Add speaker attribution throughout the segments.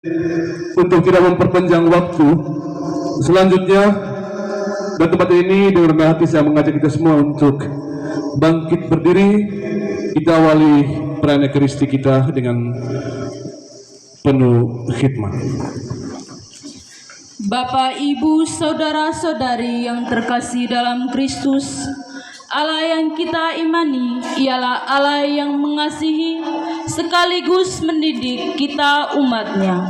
Speaker 1: Untuk tidak memperpanjang waktu, selanjutnya dan tempat ini dengan rendah hati saya mengajak kita semua untuk bangkit berdiri. Kita awali perayaan Ekaristi kita dengan penuh khidmat.
Speaker 2: Bapak, Ibu, saudara-saudari yang terkasih dalam Kristus, Allah yang kita imani ialah Allah yang mengasihi sekaligus mendidik kita umatnya.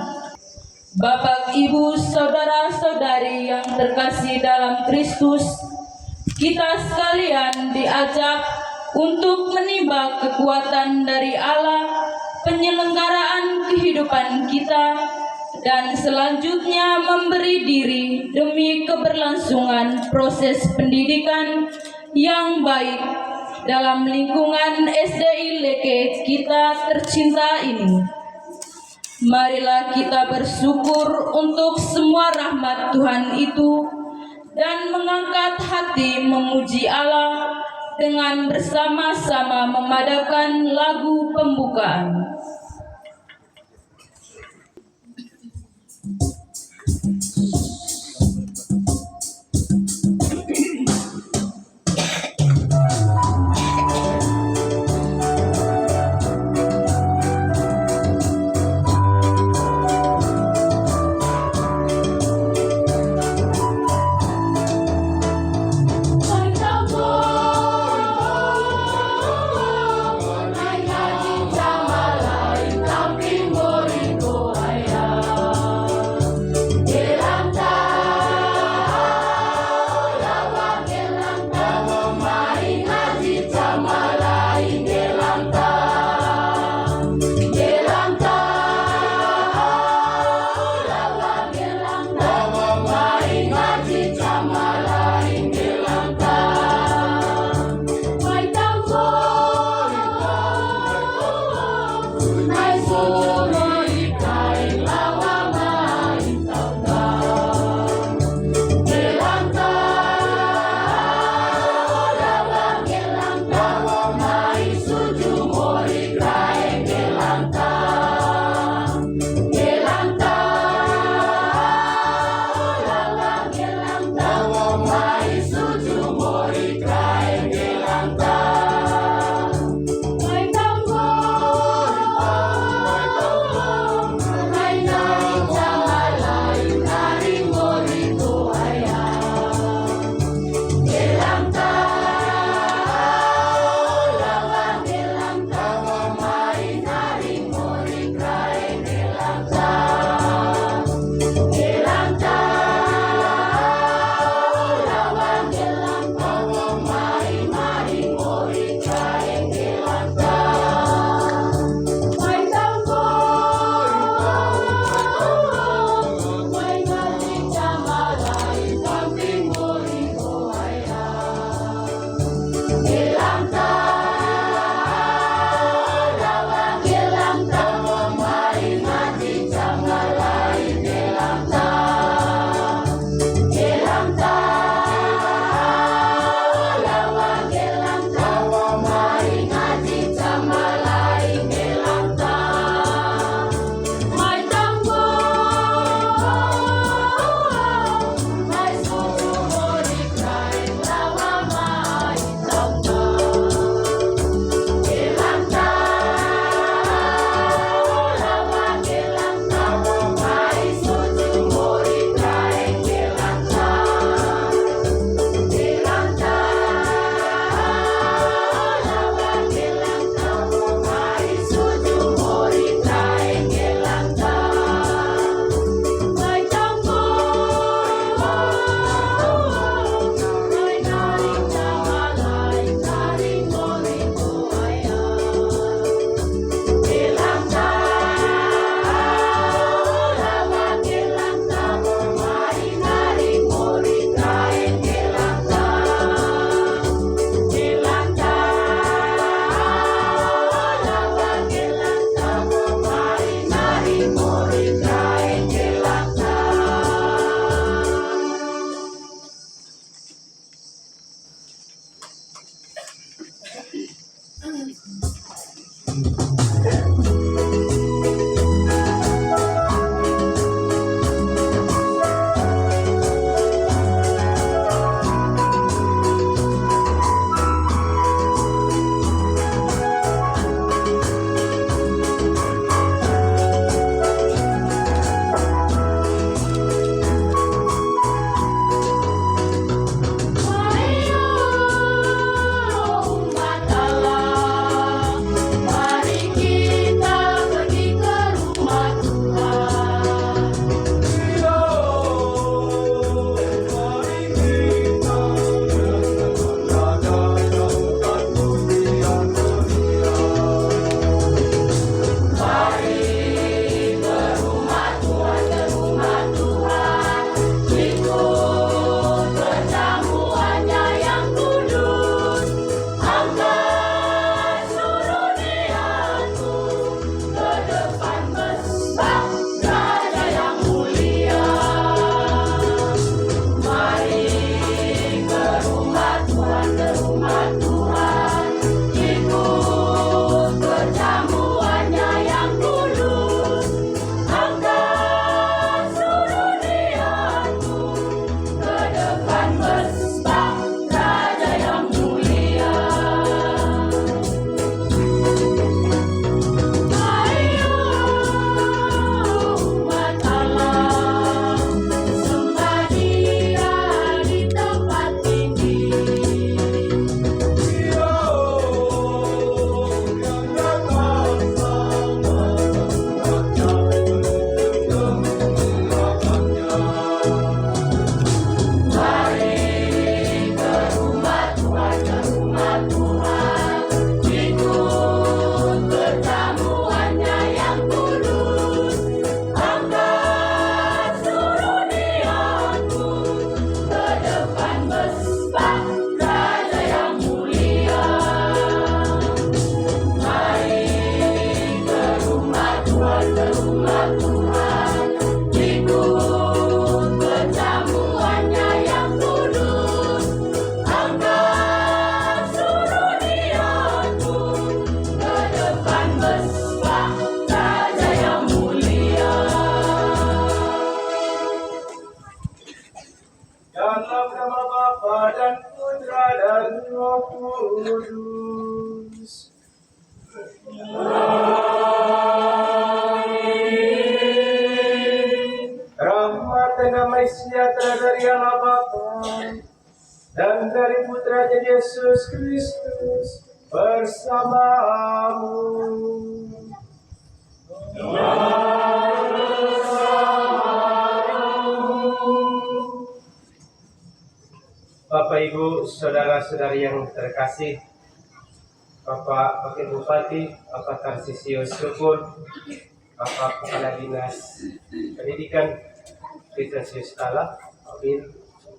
Speaker 2: Bapak, Ibu, saudara-saudari yang terkasih dalam Kristus, kita sekalian diajak untuk menimba kekuatan dari Allah, penyelenggaraan kehidupan kita, dan selanjutnya memberi diri demi keberlangsungan proses pendidikan yang baik dalam lingkungan SDI Leke kita tercinta ini. Marilah kita bersyukur untuk semua rahmat Tuhan itu dan mengangkat hati memuji Allah dengan bersama-sama memadamkan lagu pembukaan.
Speaker 3: damai sejahtera dari Allah Bapa dan dari Putranya Yesus Kristus bersamamu. Bapak, Ibu, saudara-saudari yang terkasih, Bapak Wakil Bupati, Bapak Tarsisius Syukur, Bapak Kepala Dinas Pendidikan Vincentius Tala, Amin,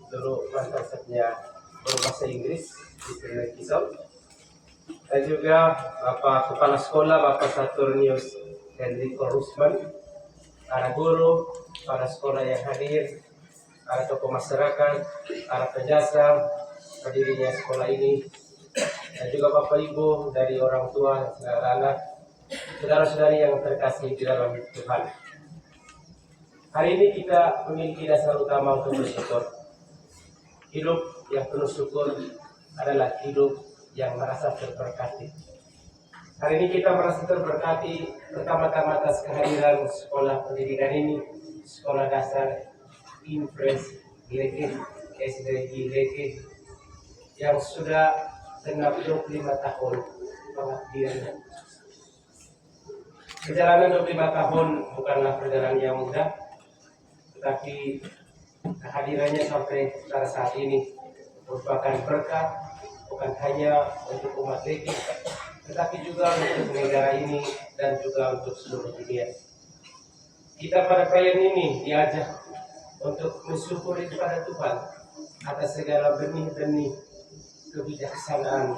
Speaker 3: seluruh mantan satya berbahasa Inggris di Trinidad Kisau, dan juga Bapak Kepala Sekolah, Bapak Saturnius Henrico Rusman, para guru, para sekolah yang hadir, para tokoh masyarakat, para penjasa, berdirinya sekolah ini, dan juga Bapak Ibu dari orang tua dan saudara anak, saudara-saudari yang terkasih di dalam Tuhan. Hari ini kita memiliki dasar utama untuk bersyukur. Hidup yang penuh syukur adalah hidup yang merasa terberkati. Hari ini kita merasa terberkati pertama-tama atas kehadiran sekolah pendidikan ini, sekolah dasar Impres Leke, SDG Leke, yang sudah genap 25 tahun pengabdiannya. Perjalanan 25 tahun bukanlah perjalanan yang mudah, tetapi kehadirannya sampai pada saat ini merupakan berkat, bukan hanya untuk umat Leke, tetapi juga untuk negara ini dan juga untuk seluruh dunia. Kita pada kalian ini diajak untuk mensyukuri kepada Tuhan atas segala benih-benih kebijaksanaan,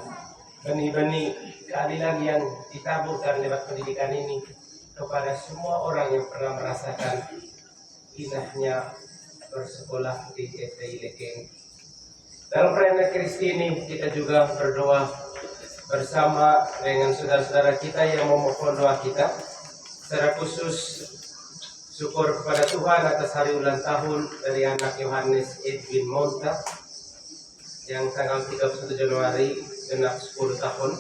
Speaker 3: benih-benih keadilan yang ditaburkan lewat pendidikan ini kepada semua orang yang pernah merasakan indahnya bersekolah di SDI Leke. Dalam perayaan Kristi ini kita juga berdoa bersama dengan saudara-saudara kita yang memohon doa kita, secara khusus syukur kepada Tuhan atas hari ulang tahun dari anak Yohanes Edwin Monta yang tanggal 31 Januari genap 10 tahun.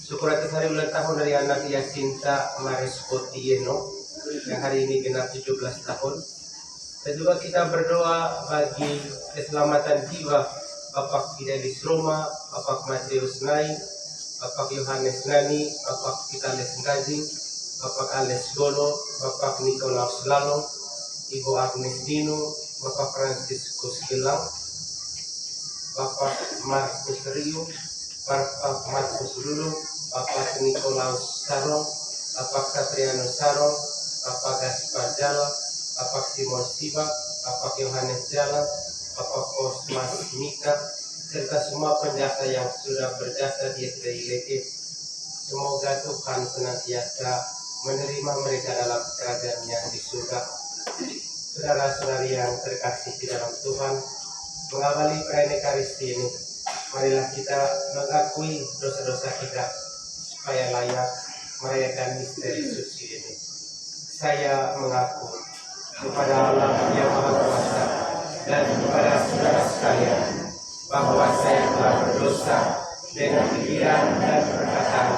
Speaker 3: Syukur atas hari ulang tahun dari anak Yasinta Maresco Tieno yang hari ini genap 17 tahun. Dan juga kita berdoa bagi keselamatan jiwa Bapak Fidelis Roma, Bapak Mateus Nai, Bapak Yohanes Nani, Bapak Vitales Ngazing, Bapak Ales Golo, Bapak Nikolaus Lalo, Ibu Agnes Dino, Bapak Franciscus Gilang, Bapak Markus Rio, Bapak Markus Lulu, Bapak Nikolaus Sarong, Bapak Satriano Sarong, Bapak Gaspar Jala, Bapak Simon Siba, Bapak Yohanes Jala, Bapak Osmas Mika, serta semua penjasa yang sudah berjasa di SDI Leke. Semoga Tuhan senantiasa menerima mereka dalam kerajaan-Nya di surga. Saudara-saudari yang terkasih di dalam Tuhan, mengawali perayaan Ekaristi ini, marilah kita mengakui dosa-dosa kita supaya layak merayakan misteri suci ini. Saya mengaku kepada Allah yang Maha Kuasa dan kepada saudara sekalian bahwa saya telah berdosa dengan pikiran dan perkataan,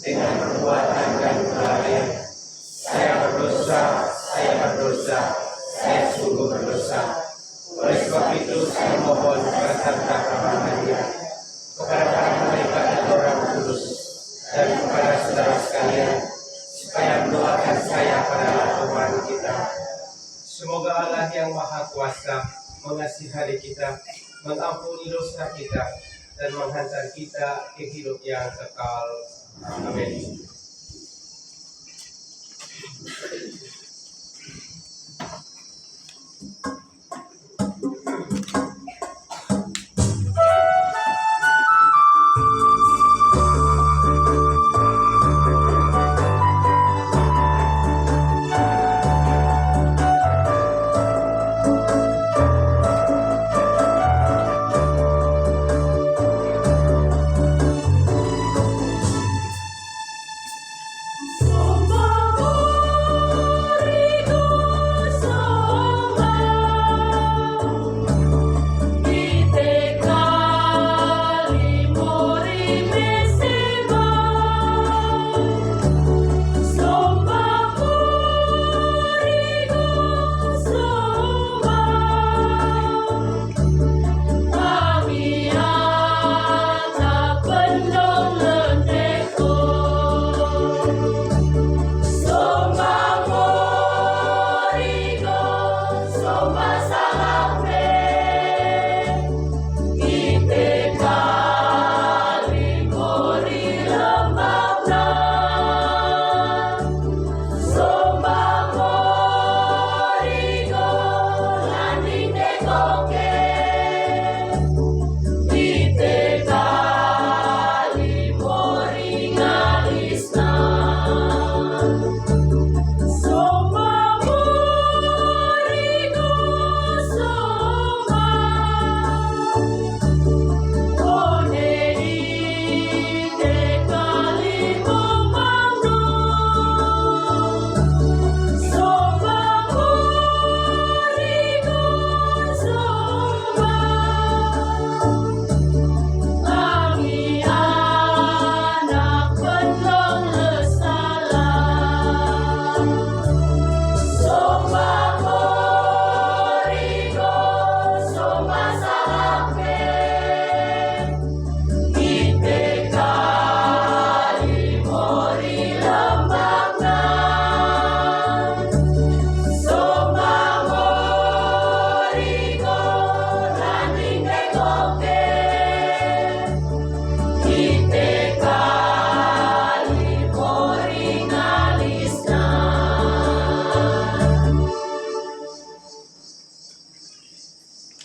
Speaker 3: dengan perbuatan dan kelalaian. Saya berdosa, saya sungguh berdosa. Oleh sebab itu saya mohon berserta kerabatannya kepada para malaikat dan orang kudus dan kepada saudara sekalian supaya mendoakan saya pada Tuhan kita. Semoga Allah yang Maha Kuasa mengasihani kita, mengampuni dosa kita, dan menghantar kita ke hidup yang kekal. Amin.
Speaker 2: Soma Morigo Soma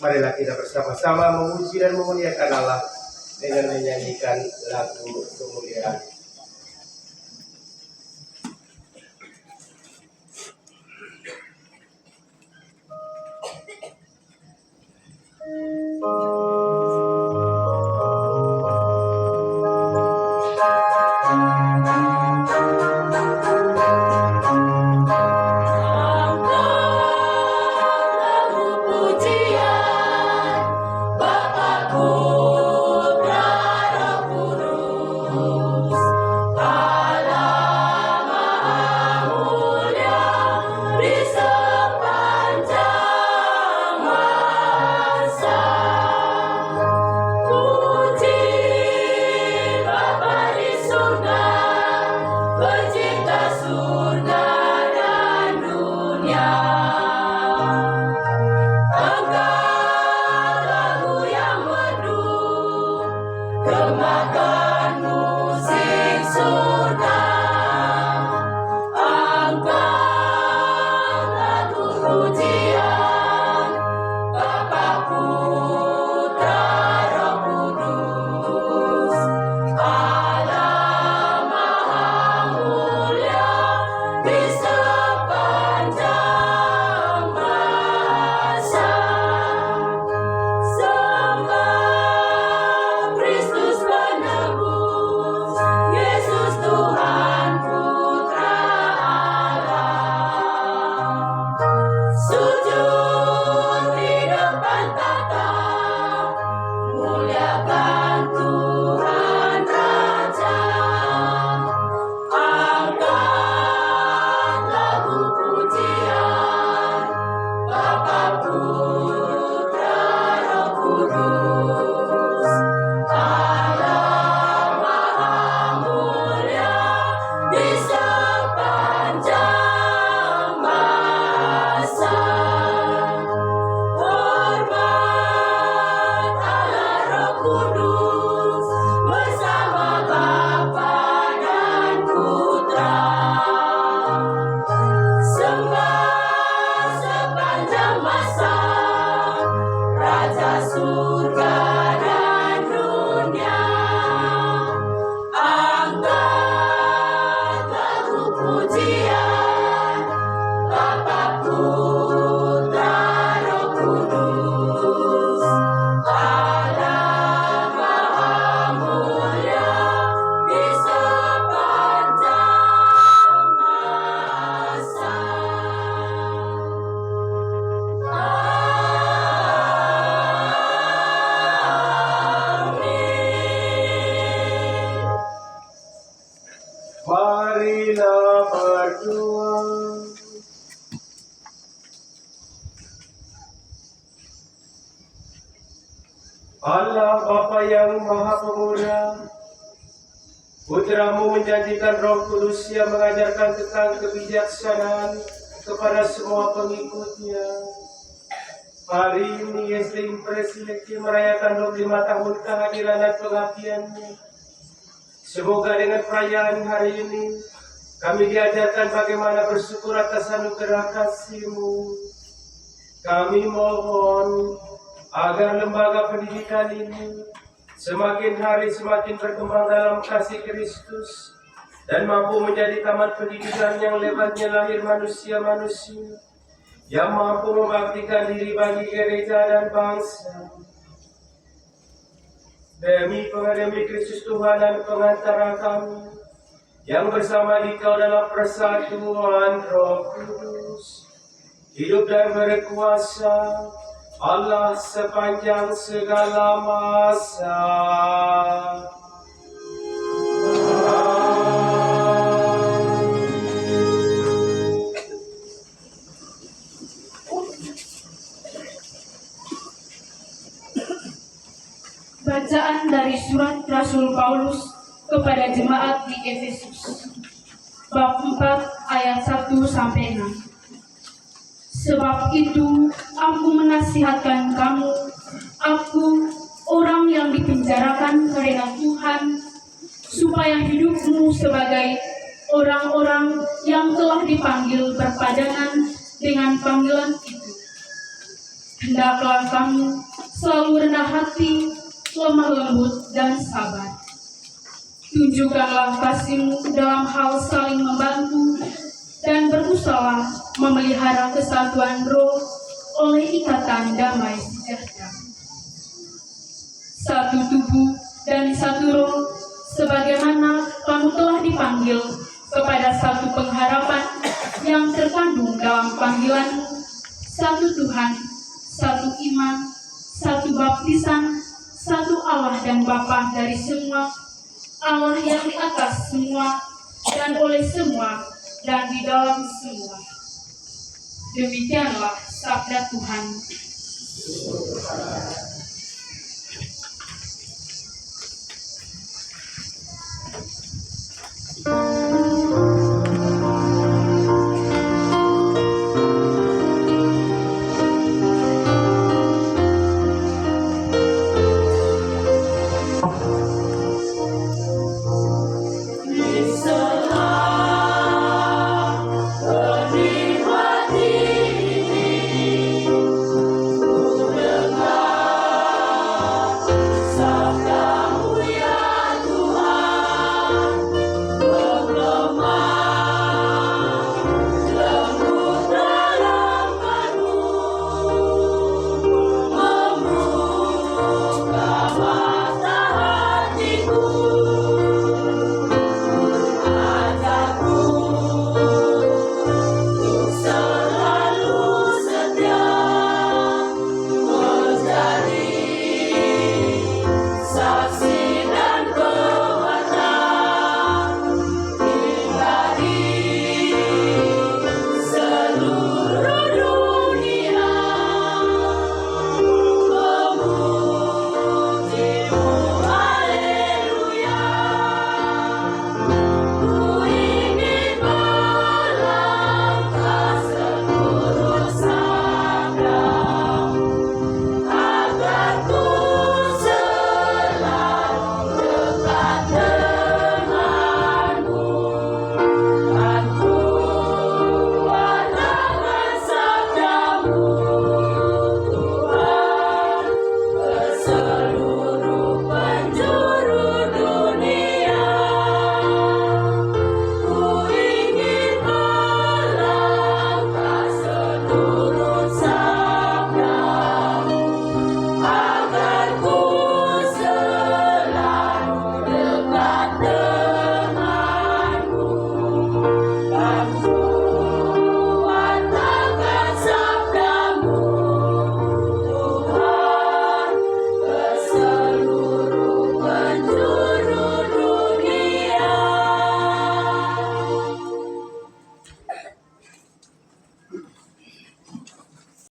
Speaker 3: Marilah kita bersama-sama memuji dan memuliakan Allah dengan menyanyikan lagu kemuliaan. Marilah berdoa. Allah Bapa yang Maha Pemurah, Putra-Mu menjanjikan Roh Kudus yang mengajarkan tentang kebijaksanaan kepada semua pengikutnya. Hari ini SD Impresi Lekti merayakan 25 tahun kehadiran dan pengabdiannya. Semoga dengan perayaan hari ini kami diajarkan bagaimana bersyukur atas anugerah kasih-Mu. Kami mohon agar lembaga pendidikan ini semakin hari semakin berkembang dalam kasih Kristus dan mampu menjadi taman pendidikan yang lebatnya lahir manusia-manusia yang mampu membaktikan diri bagi gereja dan bangsa. Demi Kristus Tuhan dan pengantara kami yang bersama Dikau dalam persatuan Roh Kudus, hidup dan berkuasa Allah sepanjang segala masa.
Speaker 2: Bacaan dari surat Rasul Paulus kepada jemaat di Efesus, bab 4 ayat 1-6. Sebab itu aku menasihatkan kamu, aku orang yang dipenjarakan karena Tuhan, supaya hidupmu sebagai orang-orang yang telah dipanggil berpadangan dengan panggilan itu. hendaklah kamu selalu rendah hati, lemah lembut, dan sabar. Tunjukkanlah kasih-Mu dalam hal saling membantu dan berusaha memelihara kesatuan roh oleh ikatan damai sejahtera. Satu tubuh dan satu roh, sebagaimana kamu telah dipanggil kepada satu pengharapan yang terkandung dalam panggilan-Mu, satu Tuhan, satu iman, satu baptisan, satu Allah dan Bapa dari semua, Allah yang di atas semua, dan oleh semua, dan di dalam semua. Demikianlah sabda Tuhan.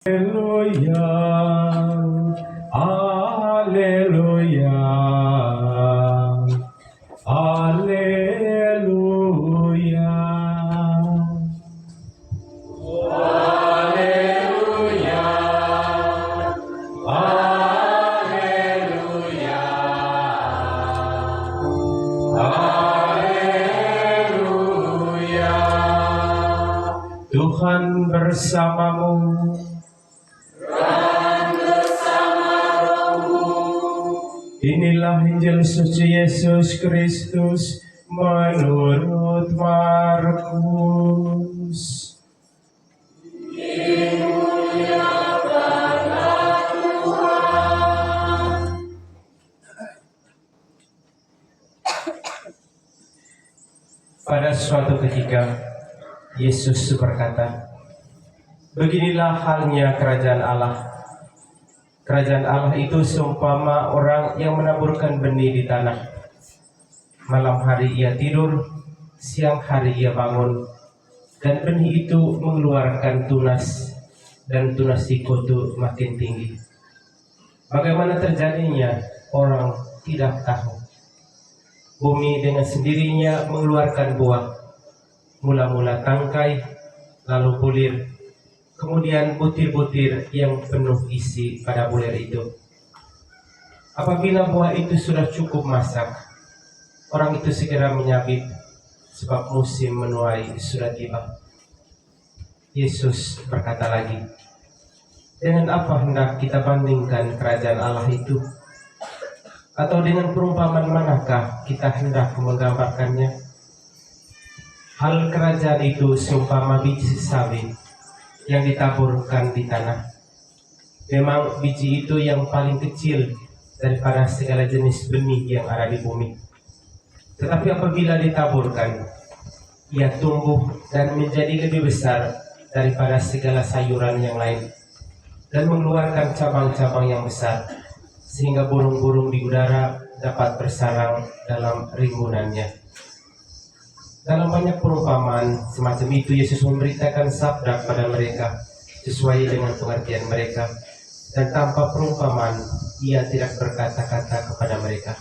Speaker 4: Alleluia, alleluia, alleluia, alleluia, alleluia. Tuhan bersamamu. Inilah Injil suci Yesus Kristus menurut Markus. Pada suatu ketika, Yesus berkata, "Beginilah halnya kerajaan Allah. Kerajaan Allah itu seumpama orang yang menaburkan benih di tanah. Malam hari ia tidur, siang hari ia bangun, dan benih itu mengeluarkan tunas, dan tunas itu makin tinggi. Bagaimana terjadinya, orang tidak tahu. Bumi dengan sendirinya mengeluarkan buah, mula-mula tangkai, lalu bulir, kemudian butir-butir yang penuh isi pada bulir itu. Apabila buah itu sudah cukup masak, orang itu segera menyabit, sebab musim menuai sudah tiba." Yesus berkata lagi, Dengan apa hendak kita bandingkan kerajaan Allah itu? Atau dengan perumpamaan manakah kita hendak menggambarkannya? Hal kerajaan itu seumpama biji sawi yang ditaburkan di tanah. Memang biji itu yang paling kecil daripada segala jenis benih yang ada di bumi. Tetapi apabila ditaburkan, ia tumbuh dan menjadi lebih besar daripada segala sayuran yang lain, dan mengeluarkan cabang-cabang yang besar, sehingga burung-burung di udara dapat bersarang dalam rimbunannya. Dalam banyak perumpamaan semacam itu, Yesus memberitakan sabda kepada mereka sesuai dengan pengertian mereka, dan tanpa perumpamaan ia tidak berkata-kata kepada mereka,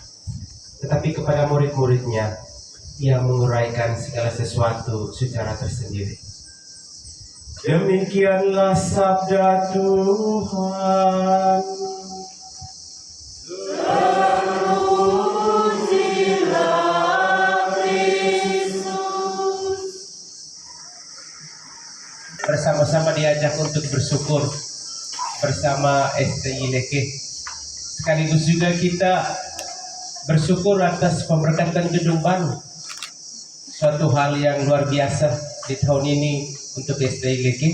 Speaker 4: tetapi kepada murid-muridnya ia menguraikan segala sesuatu secara tersendiri. Demikianlah sabda Tuhan. Bersama-sama diajak untuk bersyukur bersama STI Leke. Sekaligus juga kita bersyukur atas pemberkatan gedung baru. Suatu hal yang luar biasa di tahun ini untuk STI Leke,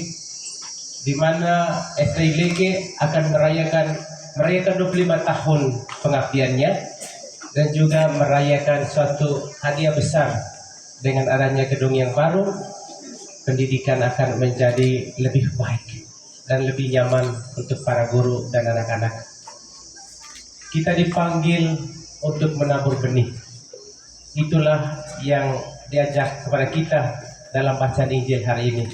Speaker 4: di mana STI Leke akan merayakan 25 tahun pengabdiannya, dan juga merayakan suatu hadiah besar dengan adanya gedung yang baru. Pendidikan akan menjadi lebih baik dan lebih nyaman untuk para guru dan anak-anak. Kita dipanggil untuk menabur benih. Itulah yang diajak kepada kita dalam bacaan Injil hari ini.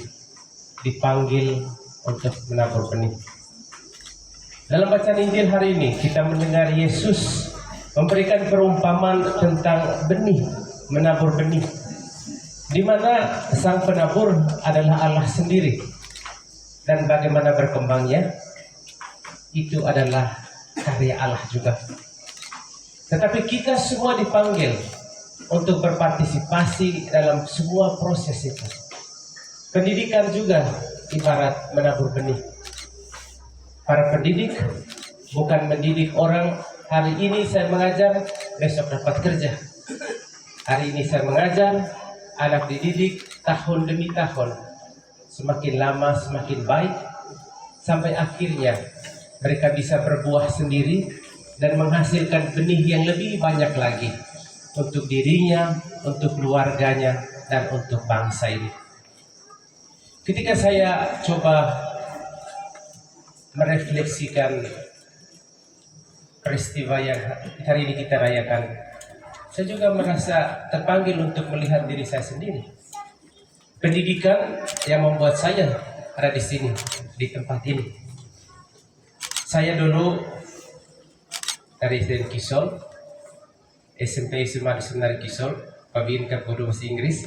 Speaker 4: Dipanggil untuk menabur benih. Dalam bacaan Injil hari ini kita mendengar Yesus memberikan perumpamaan tentang benih, menabur benih, di mana sang penabur adalah Allah sendiri, dan bagaimana berkembangnya itu adalah karya Allah juga. Tetapi kita semua dipanggil untuk berpartisipasi dalam semua proses itu. Pendidikan juga ibarat menabur benih. Para pendidik bukan mendidik orang, hari ini saya mengajar, besok dapat kerja. Hari ini saya mengajar, anak dididik tahun demi tahun, semakin lama semakin baik, sampai akhirnya mereka bisa berbuah sendiri dan menghasilkan benih yang lebih banyak lagi untuk dirinya, untuk keluarganya, dan untuk bangsa ini. Ketika saya coba merefleksikan peristiwa yang hari ini kita rayakan, saya juga merasa terpanggil untuk melihat diri saya sendiri. Pendidikan yang membuat saya ada di sini, di tempat ini. Saya dulu dari SD Kisol, SMP SMA di Kisol, Pabinkan Bodoh Bahasa Inggris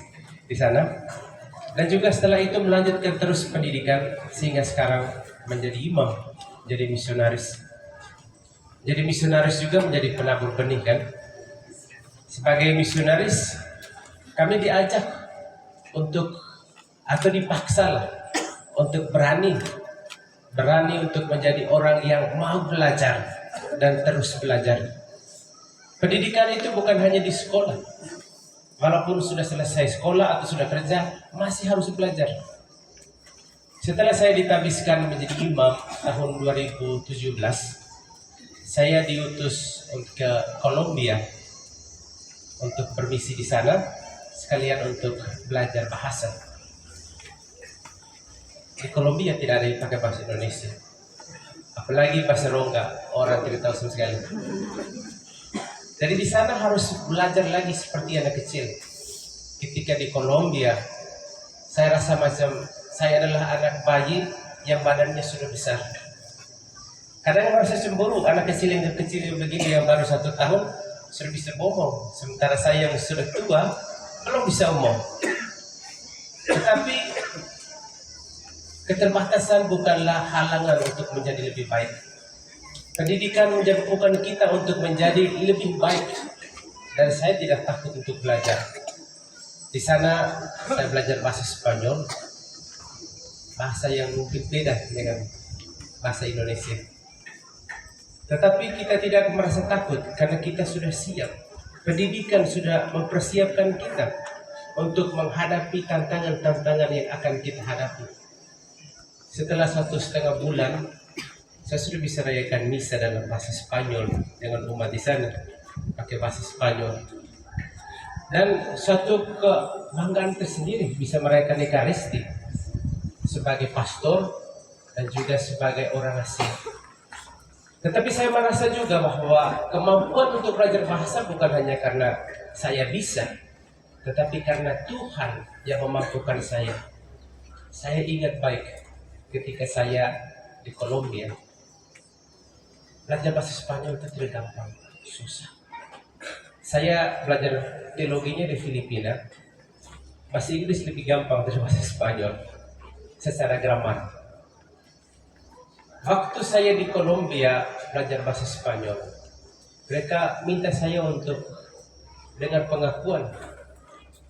Speaker 4: di sana, dan juga setelah itu melanjutkan terus pendidikan sehingga sekarang menjadi imam, jadi misionaris. Jadi misionaris juga menjadi penabur benih kan. Sebagai misionaris, kami diajak untuk, atau dipaksalah untuk berani untuk menjadi orang yang mau belajar dan terus belajar. Pendidikan itu bukan hanya di sekolah. Walaupun sudah selesai sekolah atau sudah kerja, masih harus belajar. Setelah saya ditabiskan menjadi imam tahun 2017, saya diutus ke Kolombia untuk bermisi di sana, sekalian untuk belajar bahasa. Di Kolombia tidak ada yang pakai bahasa Indonesia, apalagi bahasa Rongga, orang tidak tahu sama sekali. Jadi di sana harus belajar lagi seperti anak kecil. Ketika di Kolombia, saya rasa macam saya adalah anak bayi yang badannya sudah besar. Kadang merasa cemburu, anak kecil yang begini yang baru 1 tahun sudah bisa ngomong, sementara saya yang sudah tua belum bisa ngomong. Tetapi keterbatasan bukanlah halangan untuk menjadi lebih baik. Pendidikan menjadikan kita untuk menjadi lebih baik, dan saya tidak takut untuk belajar. Di sana saya belajar bahasa Spanyol, bahasa yang mungkin beda dengan bahasa Indonesia. Tetapi kita tidak merasa takut karena kita sudah siap. Pendidikan sudah mempersiapkan kita untuk menghadapi tantangan-tantangan yang akan kita hadapi. Setelah 1,5 bulan, saya sudah bisa rayakan misa dalam bahasa Spanyol dengan umat di sana pakai bahasa Spanyol. Dan suatu kebanggaan tersendiri bisa merayakan Ekaristi sebagai pastor dan juga sebagai orang asing. Tetapi saya merasa juga bahwa kemampuan untuk belajar bahasa bukan hanya karena saya bisa, tetapi karena Tuhan yang memampukan saya. Saya ingat baik ketika saya di Kolombia, belajar bahasa Spanyol itu tidak gampang, susah. Saya belajar teologinya di Filipina, bahasa Inggris lebih gampang dari bahasa Spanyol secara grammar. Waktu saya di Kolombia belajar bahasa Spanyol, mereka minta saya untuk dengar pengakuan.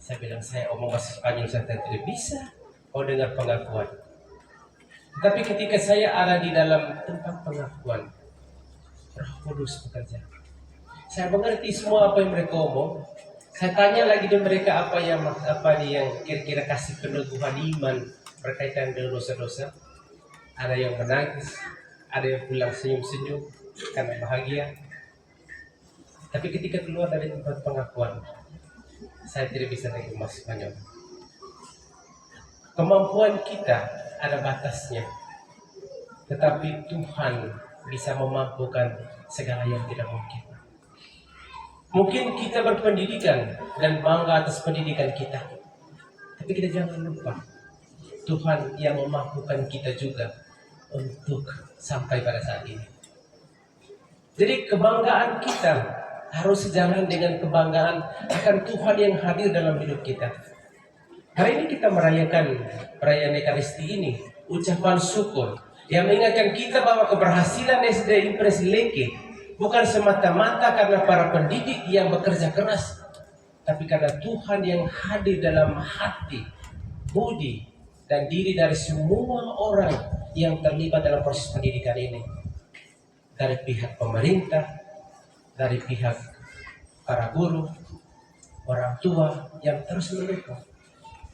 Speaker 4: Saya bilang, saya omong bahasa Spanyol saya tidak bisa, dengar pengakuan. Tapi ketika saya ada di dalam tempat pengakuan, Roh Kudus bekerja. Saya mengerti semua apa yang mereka omong. Saya tanya lagi di mereka apa yang kira-kira kasih peneguhan iman berkaitan dengan dosa-dosa. Ada yang menangis, ada yang pulang senyum-senyum karena bahagia. Tapi ketika keluar dari tempat pengakuan, saya tidak bisa lagi bahasa Spanyol. Kemampuan kita ada batasnya, tetapi Tuhan bisa memampukan segala yang tidak mungkin. Mungkin kita berpendidikan dan bangga atas pendidikan kita, tapi kita jangan lupa Tuhan yang memampukan kita juga untuk sampai pada saat ini. Jadi kebanggaan kita harus sejalan dengan kebanggaan akan Tuhan yang hadir dalam hidup kita. Hari ini kita merayakan perayaan Ekaristi ini, ucapan syukur yang mengingatkan kita bahwa keberhasilan SD Impres Leke bukan semata-mata karena para pendidik yang bekerja keras, tapi karena Tuhan yang hadir dalam hati, budi, dan diri dari semua orang yang terlibat dalam proses pendidikan ini. Dari pihak pemerintah, dari pihak para guru, orang tua yang terus mendukung.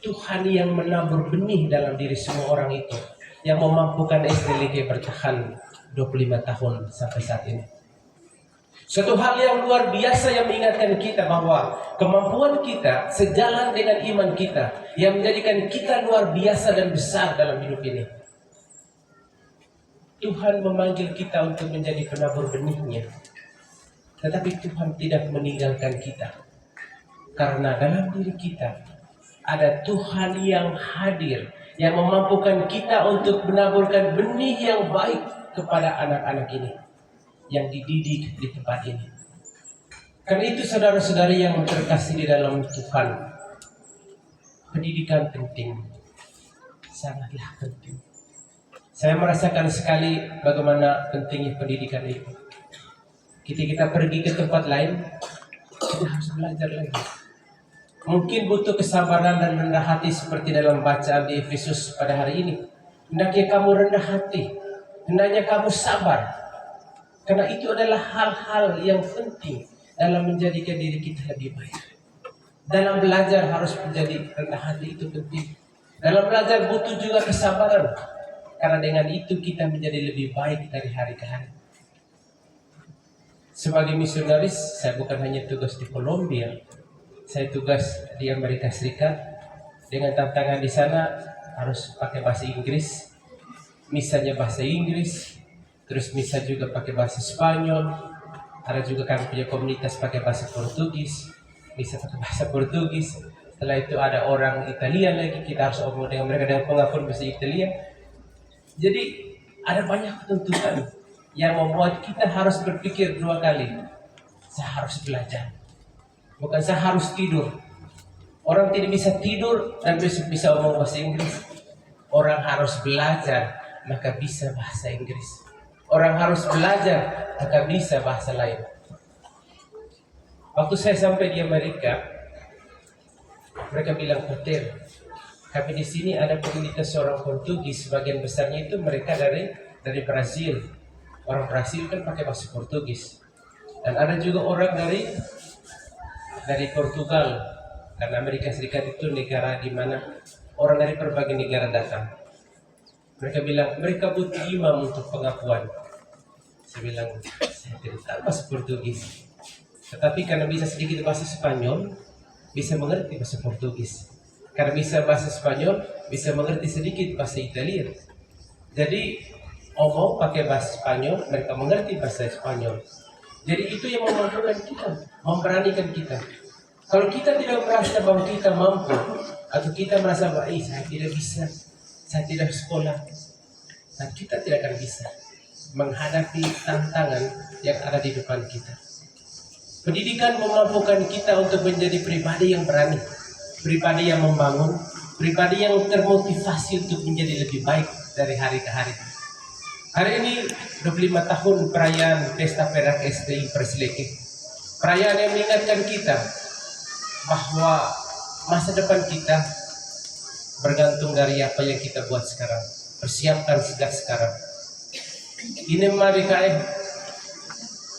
Speaker 4: Tuhan yang menabur benih dalam diri semua orang itu, yang memampukan SDLG bertahan 25 tahun sampai saat ini. Suatu hal yang luar biasa yang mengingatkan kita bahwa kemampuan kita sejalan dengan iman kita yang menjadikan kita luar biasa dan besar dalam hidup ini. Tuhan memanggil kita untuk menjadi penabur benihnya, tetapi Tuhan tidak meninggalkan kita, karena dalam diri kita ada Tuhan yang hadir, yang memampukan kita untuk menaburkan benih yang baik kepada anak-anak ini yang dididik di tempat ini. Karena itu saudara-saudari yang terkasih di dalam Tuhan, pendidikan penting, sangatlah penting. Saya merasakan sekali bagaimana pentingnya pendidikan itu. Ketika kita pergi ke tempat lain, kita harus belajar lagi. Mungkin butuh kesabaran dan rendah hati seperti dalam bacaan di Efesus pada hari ini. Hendaknya kamu rendah hati, hendaknya kamu sabar. Karena itu adalah hal-hal yang penting dalam menjadikan diri kita lebih baik. Dalam belajar harus menjadi rendah hati, itu penting. Dalam belajar butuh juga kesabaran. Karena dengan itu kita menjadi lebih baik dari hari ke hari. Sebagai misionaris, saya bukan hanya tugas di Kolombia. Saya tugas di Amerika Serikat. Dengan tantangan di sana harus pakai bahasa Inggris. Misanya bahasa Inggris. Terus misa juga pakai bahasa Spanyol. Ada juga kami punya komunitas pakai bahasa Portugis. Misa pakai bahasa Portugis. Setelah itu ada orang Italia lagi. Kita harus omong dengan mereka dengan pengakuan bahasa Italia. Jadi ada banyak tuntutan yang membuat kita harus berpikir 2 kali. Saya harus belajar. Bukan saya harus tidur. Orang tidak bisa tidur dan besok bisa omong bahasa Inggris. Orang harus belajar maka bisa bahasa Inggris. Orang harus belajar maka bisa bahasa lain. Waktu saya sampai di Amerika, mereka bilang, "Peter, kami di sini ada komunitas orang Portugis, sebagian besarnya itu mereka dari dari Brazil. Orang Brazil kan pakai bahasa Portugis. Dan ada juga orang dari Portugal. Karena Amerika Serikat itu negara di mana orang dari berbagai negara datang. Mereka bilang mereka butuh imam untuk pengakuan. Saya bilang saya tidak tahu bahasa Portugis. Tetapi karena bisa sedikit bahasa Spanyol, bisa mengerti bahasa Portugis. Karena bisa bahasa Spanyol, bisa mengerti sedikit bahasa Italia. Jadi omong pakai bahasa Spanyol, mereka mengerti bahasa Spanyol. Jadi itu yang memampukan kita, memberanikan kita. Kalau kita tidak merasa bahwa kita mampu, atau kita merasa bahwa saya tidak bisa, saya tidak sekolah, dan kita tidak akan bisa menghadapi tantangan yang ada di depan kita. Pendidikan memampukan kita untuk menjadi pribadi yang berani, pribadi yang membangun, pribadi yang termotivasi untuk menjadi lebih baik dari hari ke hari. Hari ini 25 tahun perayaan Pesta Perak STI Persileke. Perayaan yang mengingatkan kita bahwa masa depan kita bergantung dari apa yang kita buat sekarang. Persiapkan sejak sekarang. Ini mereka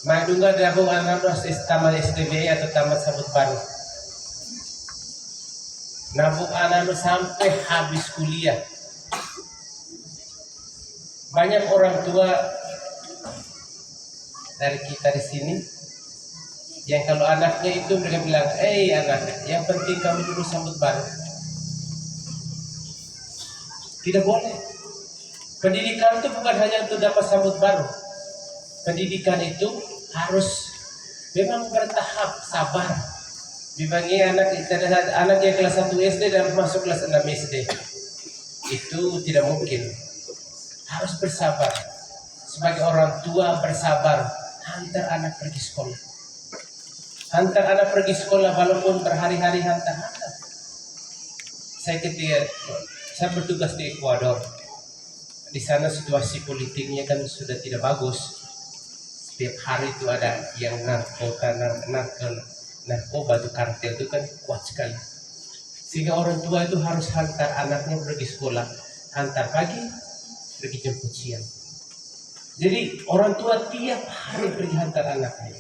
Speaker 4: Madunga Dabung Ananos tamat STB atau tamat Sambut Baru. Nabung Ananos sampai habis kuliah. Banyak orang tua dari kita di sini yang kalau anaknya itu mereka bilang, anak, yang penting kamu dulu sambut baru. Tidak boleh. Pendidikan itu bukan hanya untuk dapat sambut baru. Pendidikan itu harus memang bertahap, sabar. Dibagi anak yang kelas 1 SD dan masuk kelas 6 SD. Itu tidak mungkin. Harus bersabar. Sebagai orang tua bersabar, hantar anak pergi sekolah. Hantar anak pergi sekolah walaupun berhari-hari hantar. Saya bertugas di Ekuador. Di sana situasi politiknya kan sudah tidak bagus. Setiap hari itu ada yang narkoba itu kartel itu kan kuat sekali. Sehingga orang tua itu harus hantar anaknya pergi sekolah. Hantar pagi, pergi jemput siang. Jadi orang tua tiap hari pergi hantar anaknya.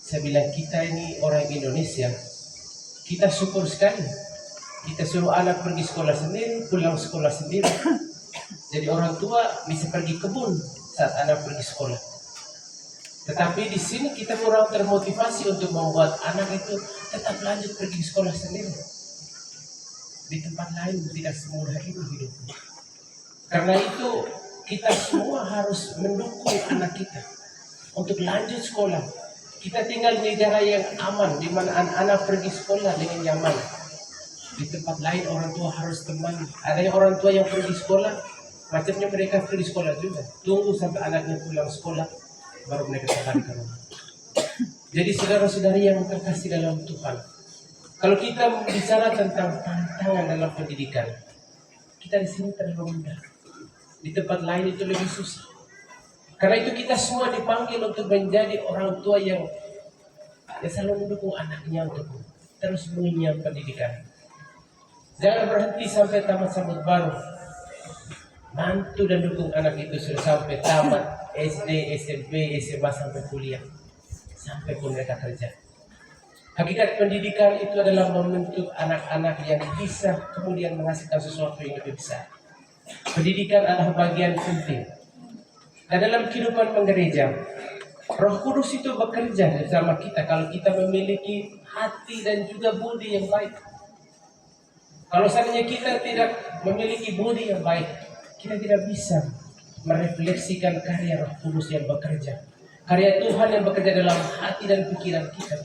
Speaker 4: Saya bilang kita ini orang Indonesia, kita syukur sekali. Kita suruh anak pergi sekolah sendiri, pulang sekolah sendiri. Jadi orang tua bisa pergi kebun saat anak pergi sekolah. Tetapi di sini kita kurang termotivasi untuk membuat anak itu tetap lanjut pergi sekolah sendiri. Di tempat lain tidak semudah itu hidupnya. Karena itu kita semua harus mendukung anak kita untuk lanjut sekolah. Kita tinggal di negara yang aman, di mana anak-anak pergi sekolah dengan nyaman. Di tempat lain orang tua harus temani. Ada yang orang tua yang pergi sekolah, macamnya mereka pergi sekolah juga. Tunggu sampai anaknya pulang sekolah, baru mereka kembali ke rumah. Jadi saudara-saudari yang terkasih dalam Tuhan, kalau kita bicara tentang tantangan dalam pendidikan, kita di sini terlalu mudah. Di tempat lain itu lebih susah. Karena itu kita semua dipanggil untuk menjadi orang tua yang selalu mendukung anaknya untuk terus mengenyam pendidikan. Jangan berhenti sampai tamat sambut baru. Bantu dan dukung anak itu sudah sampai tamat SD, SMP, SMA sampai kuliah. Sampai pun mereka kerja. Hakikat pendidikan itu adalah membentuk anak-anak yang bisa kemudian menghasilkan sesuatu yang lebih besar. Pendidikan adalah bagian penting. Nah, dalam kehidupan menggereja, Roh Kudus itu bekerja bersama kita kalau kita memiliki hati dan juga budi yang baik. Kalau seandainya kita tidak memiliki budi yang baik, kita tidak bisa merefleksikan karya Roh Kudus yang bekerja. Karya Tuhan yang bekerja dalam hati dan pikiran kita.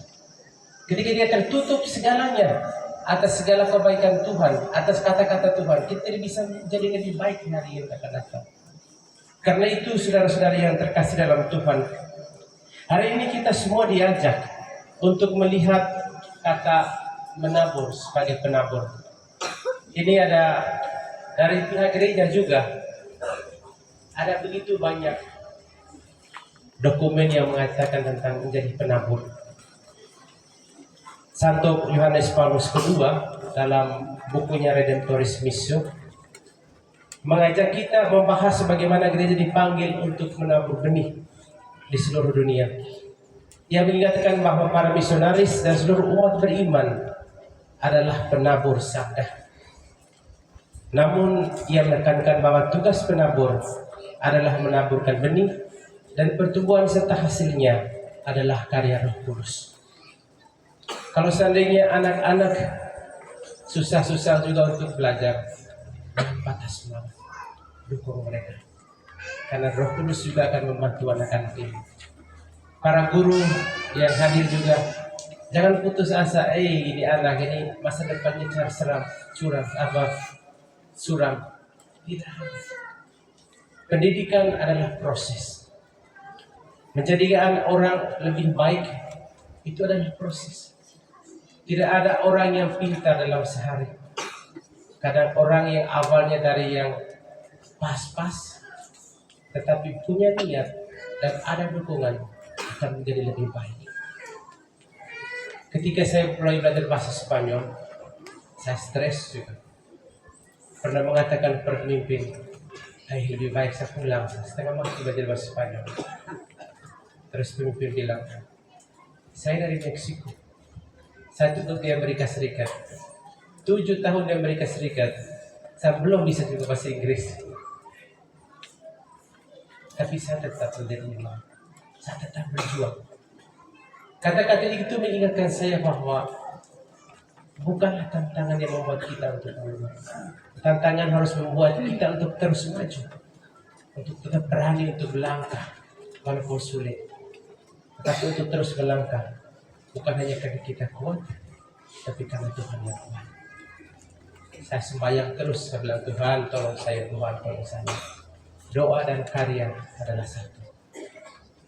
Speaker 4: Ketika dia tertutup segalanya atas segala kebaikan Tuhan, atas kata-kata Tuhan, kita tidak bisa menjadi lebih baik di hari yang akan datang. Karena itu saudara-saudari yang terkasih dalam Tuhan, hari ini kita semua diajak untuk melihat kata menabur sebagai penabur. Ini ada dari pihak gereja juga, ada begitu banyak dokumen yang mengatakan tentang menjadi penabur. Santo Yohanes Paulus II dalam bukunya Redemptoris Missio mengajak kita membahas bagaimana gereja dipanggil untuk menabur benih di seluruh dunia. Ia mengingatkan bahwa para misionaris dan seluruh umat beriman adalah penabur sabda. Namun ia menekankan bahwa tugas penabur adalah menaburkan benih dan pertumbuhan serta hasilnya adalah karya Roh Kudus. Kalau seandainya anak-anak susah-susah juga untuk belajar, patah semangat, dukung mereka. Karena Roh Kudus juga akan membantu anak-anak ini. Para guru yang hadir juga, jangan putus asa. Ini anak ini masa depannya suram. Tidak. Pendidikan adalah proses. Menjadikan orang lebih baik itu adalah proses. Tidak ada orang yang pintar dalam sehari. Kadang orang yang awalnya dari yang pas-pas, tetapi punya niat dan ada dukungan akan menjadi lebih baik. Ketika saya mulai belajar bahasa Spanyol, saya stres juga. Pernah mengatakan kepada pemimpin, lebih baik saya pulang setengah waktu belajar bahasa Spanyol. Terus pemimpin bilang, saya dari Meksiko. Saya tutup di Amerika Serikat. 7 tahun di Amerika Serikat, saya belum bisa juga bahasa Inggris. Tapi saya tetap menjadi imam. Saya tetap berjuang. Kata-kata itu mengingatkan saya bahwa bukanlah tantangan yang membuat kita untuk berubah. Tantangan harus membuat kita untuk terus maju, untuk tetap berani untuk melangkah walaupun sulit. Tetapi untuk terus melangkah bukan hanya karena kita kuat, tapi karena Tuhan yang kuat. Saya sembahyang terus, saya bilang, Tuhan tolong saya, Tuhan tolong saya. Doa dan karya adalah satu.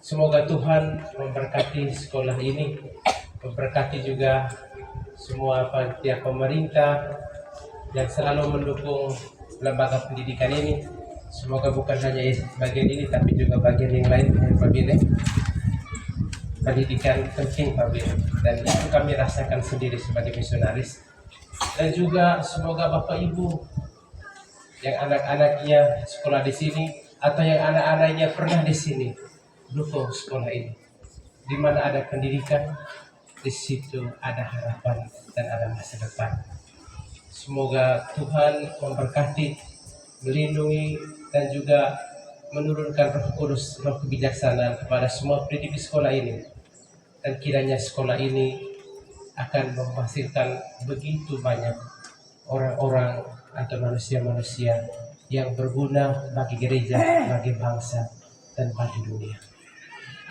Speaker 4: Semoga Tuhan memberkati sekolah ini, memberkati juga semua pihak pemerintah yang selalu mendukung lembaga pendidikan ini. Semoga bukan hanya bagian ini, tapi juga bagian yang lain yang berbeda. Pendidikan penting, Pak Bin, dan itu kami rasakan sendiri sebagai misionaris. Dan juga semoga Bapak Ibu yang anak-anaknya sekolah di sini atau yang anak-anaknya pernah di sini, dukung sekolah ini. Di mana ada pendidikan, di situ ada harapan dan ada masa depan. Semoga Tuhan memberkati, melindungi, dan juga menurunkan Roh Kudus, Roh kebijaksanaan kepada semua pendidik di sekolah ini. Dan kiranya sekolah ini akan menghasilkan begitu banyak orang-orang atau manusia-manusia yang berguna bagi gereja, bagi bangsa, dan bagi dunia.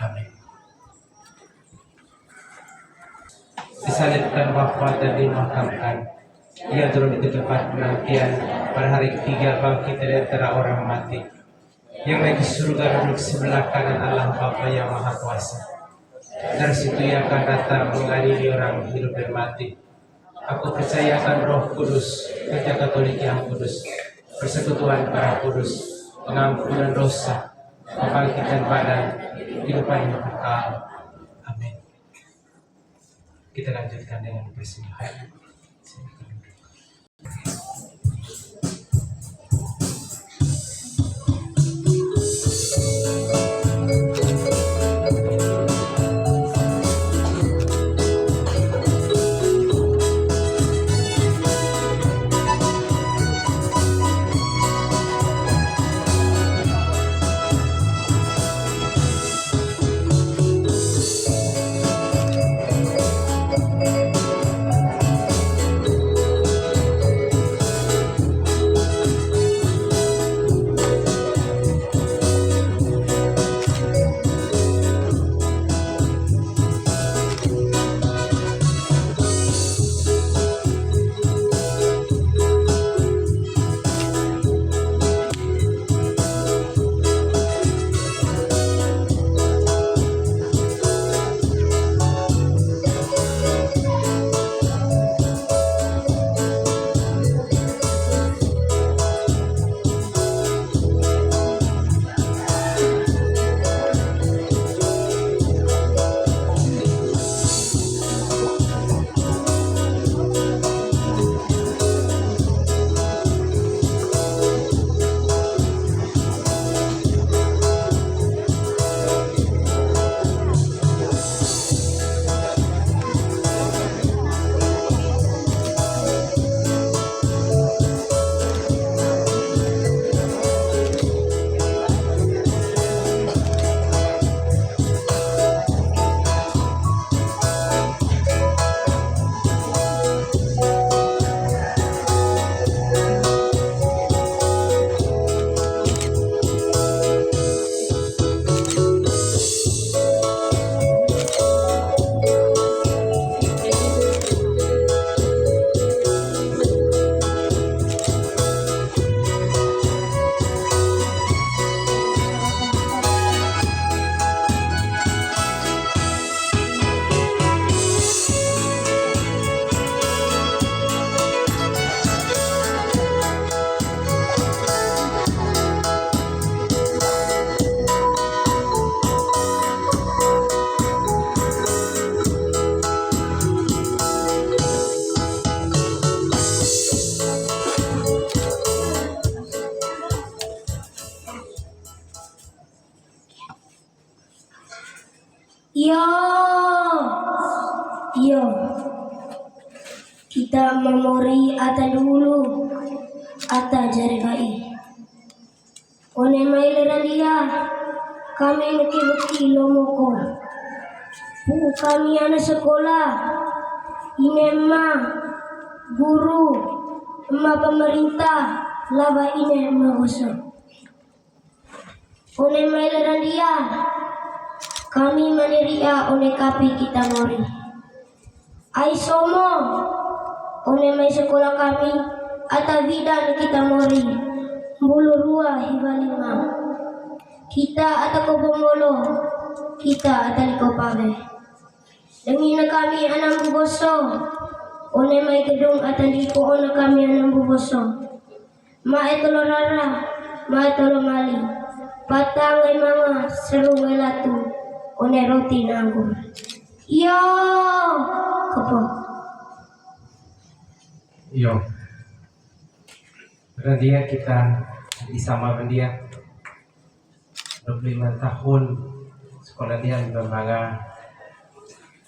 Speaker 4: Amin. Disalibkan, wafat, dan dimakamkan. Ia turun di tempat penantian pada hari ketiga bangkit dari antara orang mati. Yang naik ke surga duduk sebelah kanan Allah Bapa yang Maha Kuasa. Dari situ ia akan datang mengadili orang hidup dan mati. Aku percaya akan Roh Kudus, Gereja Katolik yang kudus, persekutuan para kudus, pengampunan dosa, kebangkitan badan, kehidupan yang kekal. Amin. Kita lanjutkan dengan persembahan.
Speaker 5: Yo, yo, kita memori ata dulu, ata jari bayi. One maileran dia, kami beki lomoko. Kami anak sekolah, ini emak, guru, emak pemerintah, laba ini emak gosok. One maileran dia, kami maniria one kapi kita mori. Ai somo, one mai sekolah kami, ata bidan kita mori. Bulu rua hibalima. Kita ata kobongolo, kita ata likopabe. Demi na kami anang buboso, one mai gedung ata liko na kami anang buboso. Ma etolo rara, ma etolo mali. Patang ay mga serung ay latu, one roti nanggur. Yo, kepo.
Speaker 4: Yo, dia kita bersama dia 25 tahun sekolah dia berbagai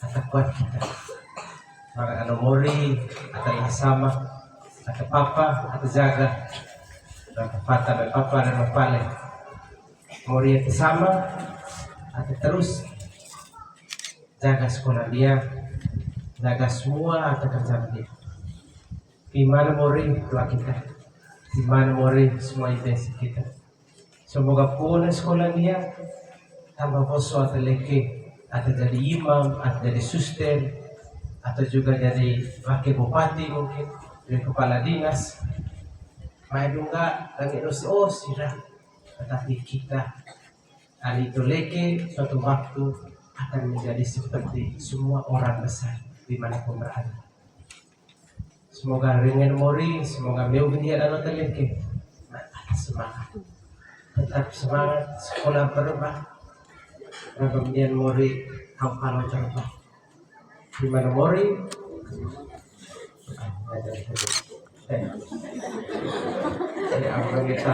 Speaker 4: kata kuat kita. Maka anomori atau sama atau papa atau jaga dan papa dan pale. Mori itu sama atau terus jaga sekolah dia, jaga semua atau kerjaan dia. Di mana mori doa kita, di mana mori semua intensi kita. Semoga pun sekolah dia tambah boso atau leke, atau jadi imam, atau jadi suster, atau juga jadi wakil bupati mungkin, jadi kepala dinas. Main enggak, lagi sirah. Tetapi kita hari itu leke suatu waktu akan menjadi seperti semua orang besar dimanapun berada. Semoga ringan mori, semoga meu dia adalah terleke. Semangat, tetap semangat, sekolah berubah. Dan kemudian mori kau kalau coba. Di mana mori? Saya apa kita?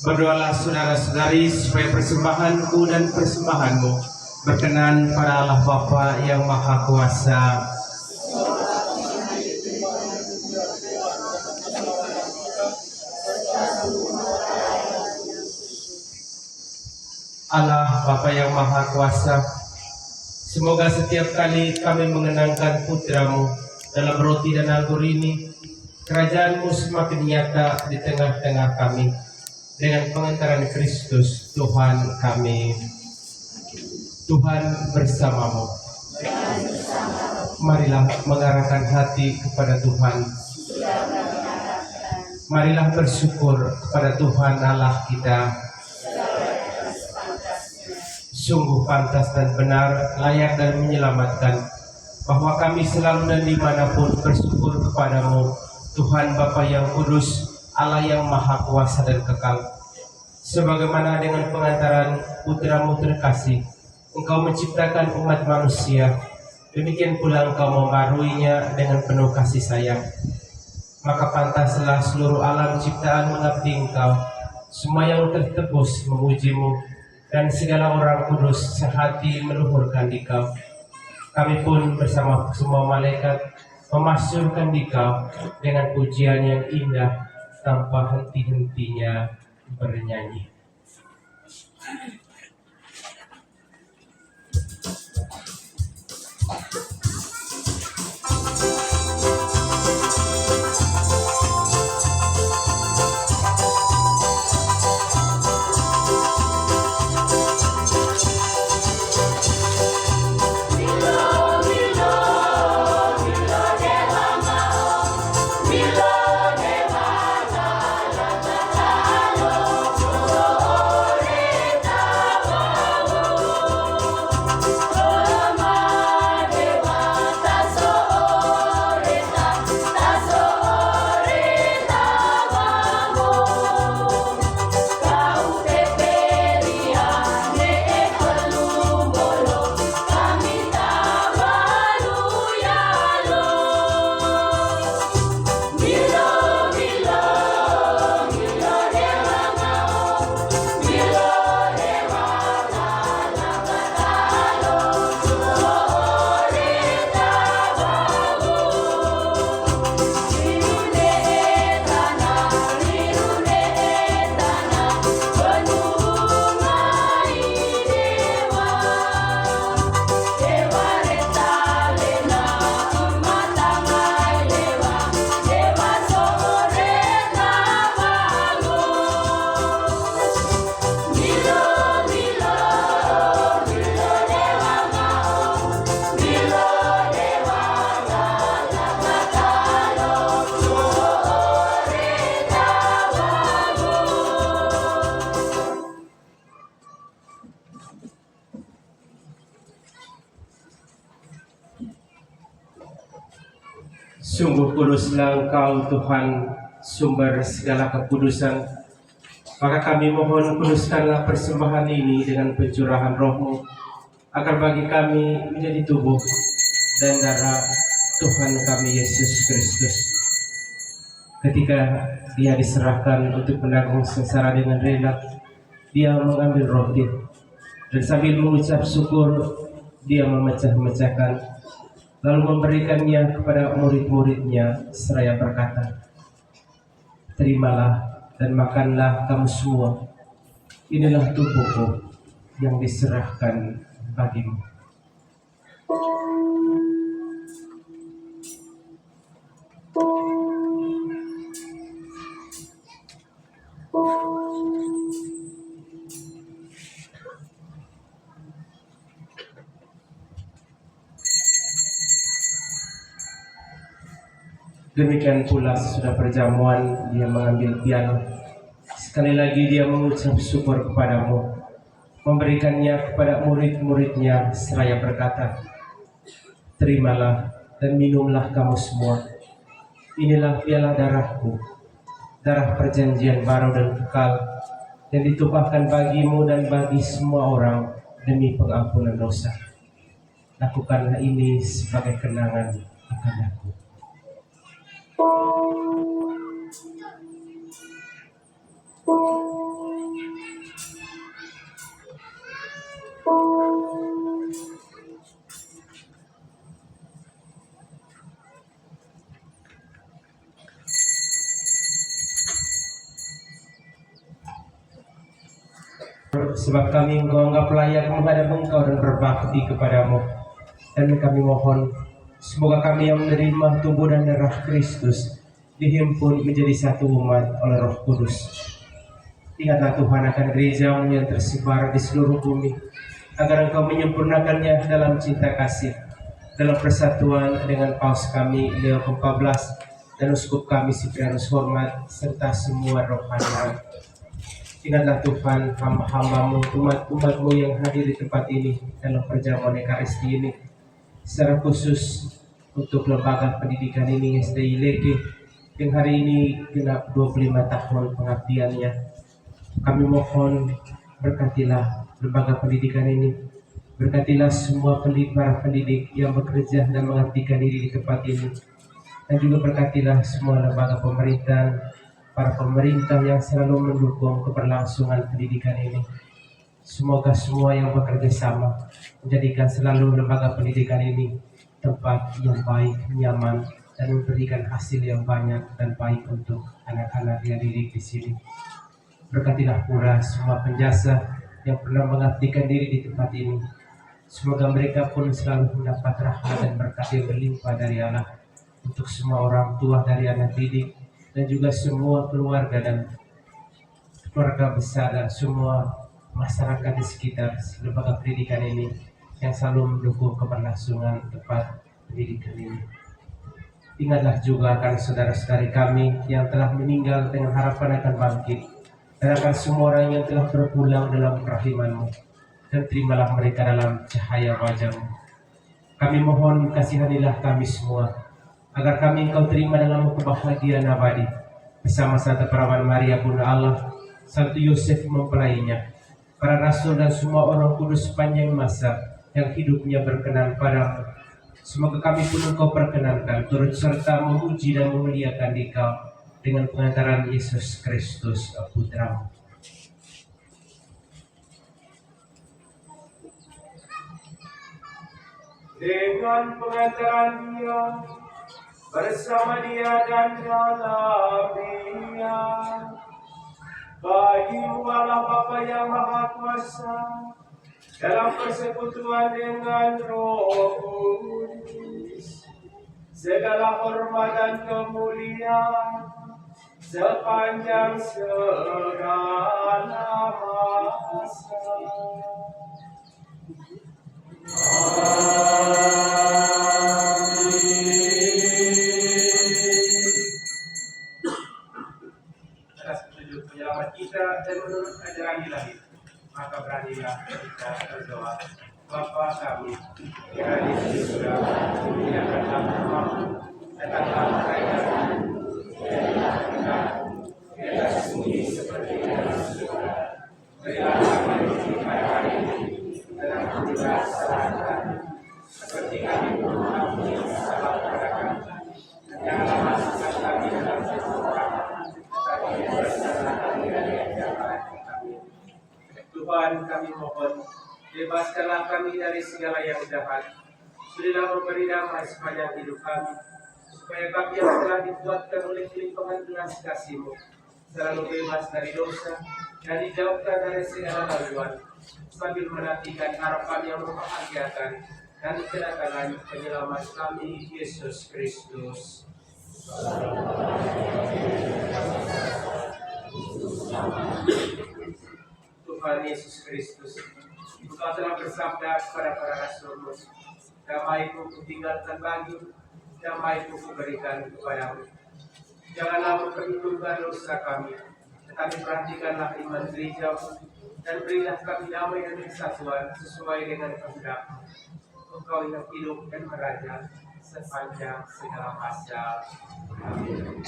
Speaker 4: Berdoalah saudara-saudari supaya persembahanku dan persembahanmu berkenan pada Allah Bapa yang Maha Kuasa. Allah Bapa yang Maha Kuasa, semoga setiap kali kami mengenangkan putra-Mu dalam roti dan anggur ini, kerajaan-Mu semakin nyata di tengah-tengah kami. Dengan pengantaran Kristus Tuhan kami. Tuhan bersamamu. Marilah mengarahkan hati kepada Tuhan. Marilah bersyukur kepada Tuhan Allah kita. Sungguh pantas dan benar, layak dan menyelamatkan, bahwa kami selalu dan dimanapun bersyukur kepadamu, Tuhan Bapa yang kudus, Allah yang Maha Kuasa dan kekal. Sebagaimana dengan pengantaran putra-Mu terkasih, Engkau menciptakan umat manusia, demikian pula Engkau membaharuinya dengan penuh kasih sayang. Maka pantaslah seluruh alam ciptaan mengabdi Engkau, semua yang tertebus memuji-Mu, dan segala orang kudus sehati meluhurkan Dikau. Kami pun bersama semua malaikat memasyurkan Dikau dengan pujian yang indah tanpa henti-hentinya bernyanyi. Sungguh kuduslah Engkau Tuhan, sumber segala kekudusan. Maka kami mohon kuduskanlah persembahan ini dengan pencurahan Roh-Mu, agar bagi kami menjadi tubuh dan darah Tuhan kami Yesus Kristus. Ketika Dia diserahkan untuk menanggung sengsara dengan rela, Dia mengambil roti, dan sambil mengucap syukur, Dia memecah-mecahkan, lalu memberikannya kepada murid-muridnya seraya berkata, "Terimalah dan makanlah kamu semua. Inilah tubuhku yang diserahkan bagimu." Demikian pula sesudah perjamuan Dia mengambil piala. Sekali lagi Dia mengucap syukur kepadamu, memberikannya kepada murid-muridnya seraya berkata, "Terimalah dan minumlah kamu semua. Inilah piala darahku, darah perjanjian baru dan kekal, yang ditumpahkan bagimu dan bagi semua orang demi pengampunan dosa. Lakukanlah ini sebagai kenangan akan aku." sebab kami Engkau anggap layak menghadap Engkau dan berbakti kepadamu. Dan kami mohon, semoga kami yang menerima tubuh dan darah Kristus dihimpun menjadi satu umat oleh Roh Kudus. Ingatlah Tuhan akan gereja-Mu yang tersebar di seluruh bumi, agar Engkau menyempurnakannya dalam cinta kasih, dalam persatuan dengan Paus kami Leo ke-14 dan Uskup kami Siprianus Hormat, serta semua rohaniwan. Ingatlah Tuhan hamba-hamba-Mu, umat-umat-Mu yang hadir di tempat ini dalam perjamuan Ekaristi ini, secara khusus untuk lembaga pendidikan ini SDI Lege yang hari ini genap 25 tahun pengabdiannya. Kami mohon berkatilah lembaga pendidikan ini, berkatilah semua para pendidik yang bekerja dan mengabdikan diri di tempat ini, dan juga berkatilah semua lembaga pemerintahan, para pemerintah yang selalu mendukung keberlangsungan pendidikan ini. Semoga semua yang bekerja sama menjadikan selalu lembaga pendidikan ini tempat yang baik, nyaman, dan memberikan hasil yang banyak dan baik untuk anak-anak yang dididik di sini. Berkatilah pula semua penjasa yang pernah mengabdikan diri di tempat ini. Semoga mereka pun selalu mendapat rahmat dan berkat yang berlimpah dari Allah. Untuk semua orang tua dari anak didik dan juga semua keluarga dan keluarga besar dan semua masyarakat di sekitar lembaga pendidikan ini yang selalu mendukung keberlangsungan tempat pendidikan ini. Ingatlah juga akan saudara-saudari kami yang telah meninggal dengan harapan akan bangkit, dan akan semua orang yang telah berpulang dalam kerahiman-Mu, dan terimalah mereka dalam cahaya wajah-Mu. Kami mohon kasihanilah kami semua, agar kami Engkau terima dalam kebahagiaan abadi, bersama Santa Perawan Maria Bunda Allah, Santo Yosef mempelainya, para rasul dan semua orang kudus sepanjang masa yang hidupnya berkenan padamu. Semoga kami pun Engkau perkenankan turut serta memuji dan memuliakan Dikau dengan pengantaran Yesus Kristus Putra-Mu.
Speaker 3: Dengan pengantaran Dia, bersama Dia dan dalam Dia, bagi-Mu Allah Bapa yang Maha Kuasa, dalam persekutuan dengan Roh Kudus, segala hormat dan kemuliaan sepanjang segala masa.
Speaker 4: Atas petunjuk penyelamat kita dan menurut ajaran ilahi, maka beranilah kita berdoa. Bapa kami yang ada di surga, dimuliakanlah namamu, datanglah kerajaan-Mu, jadilah kehendakmu di atas bumi seperti di dalam surga. Berilah kami rezeki pada hari ini, dan ampunilah kesalahan kami, seperti kami pun mengampuni yang salah kepada kami. Janganlah masukkan kami dalam pencobaan, tetapi bebaskanlah kami dari yang jahat. Tuhan, kami mohon, bebaskanlah kami dari segala yang jahat. Berilah memberi damai sepanjang hidup kami, supaya kami yang telah dibuatkan oleh limpahan belas kasih-Mu selalu bebas dari dosa dan dijauhkan dari segala gangguan, sambil menantikan harapan yang membahagiakan dan kedatangan penyelamat kami, Yesus Kristus. Tuhan Yesus Kristus, Engkau telah bersabda kepada para rasul-Mu, damai-Ku kutinggalkan bagimu, damai-Ku kuberikan kepadamu. Janganlah memperhitungkan dosa kami, tetapi perhatikanlah iman gereja-Mu, dan berilah kami damai dan kesatuan sesuai dengan kehendak-Mu. Engkau yang hidup dan meraja sepanjang segala masa. Amin.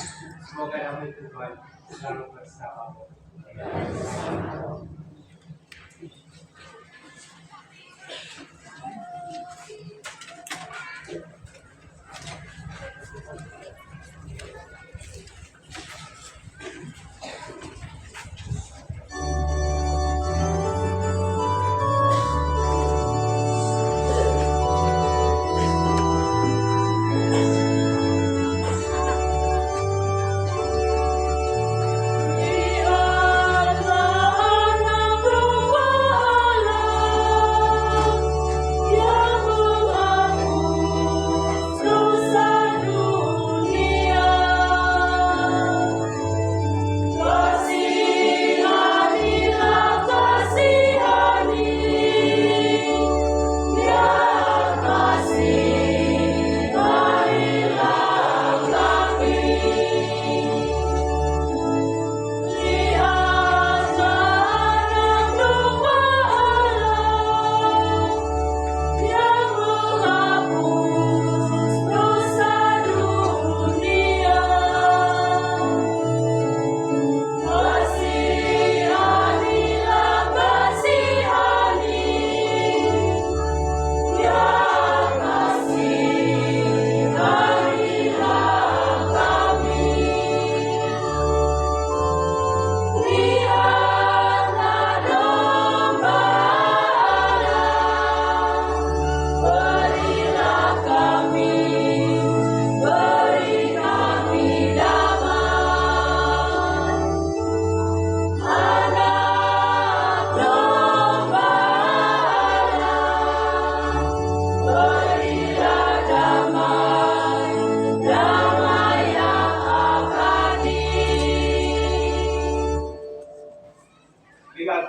Speaker 4: Semoga damai Tuhan selalu bersamamu.
Speaker 2: Di antara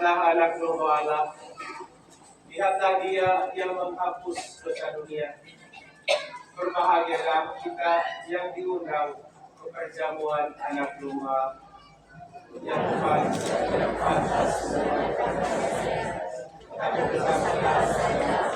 Speaker 3: adalah anak domba Allah. Lihatlah Dia yang menghapus dosa dunia. Berbahagialah kita yang diundang ke perjamuan anak domba. Ya Tuhan, yang pantas. Kami bersama-sama.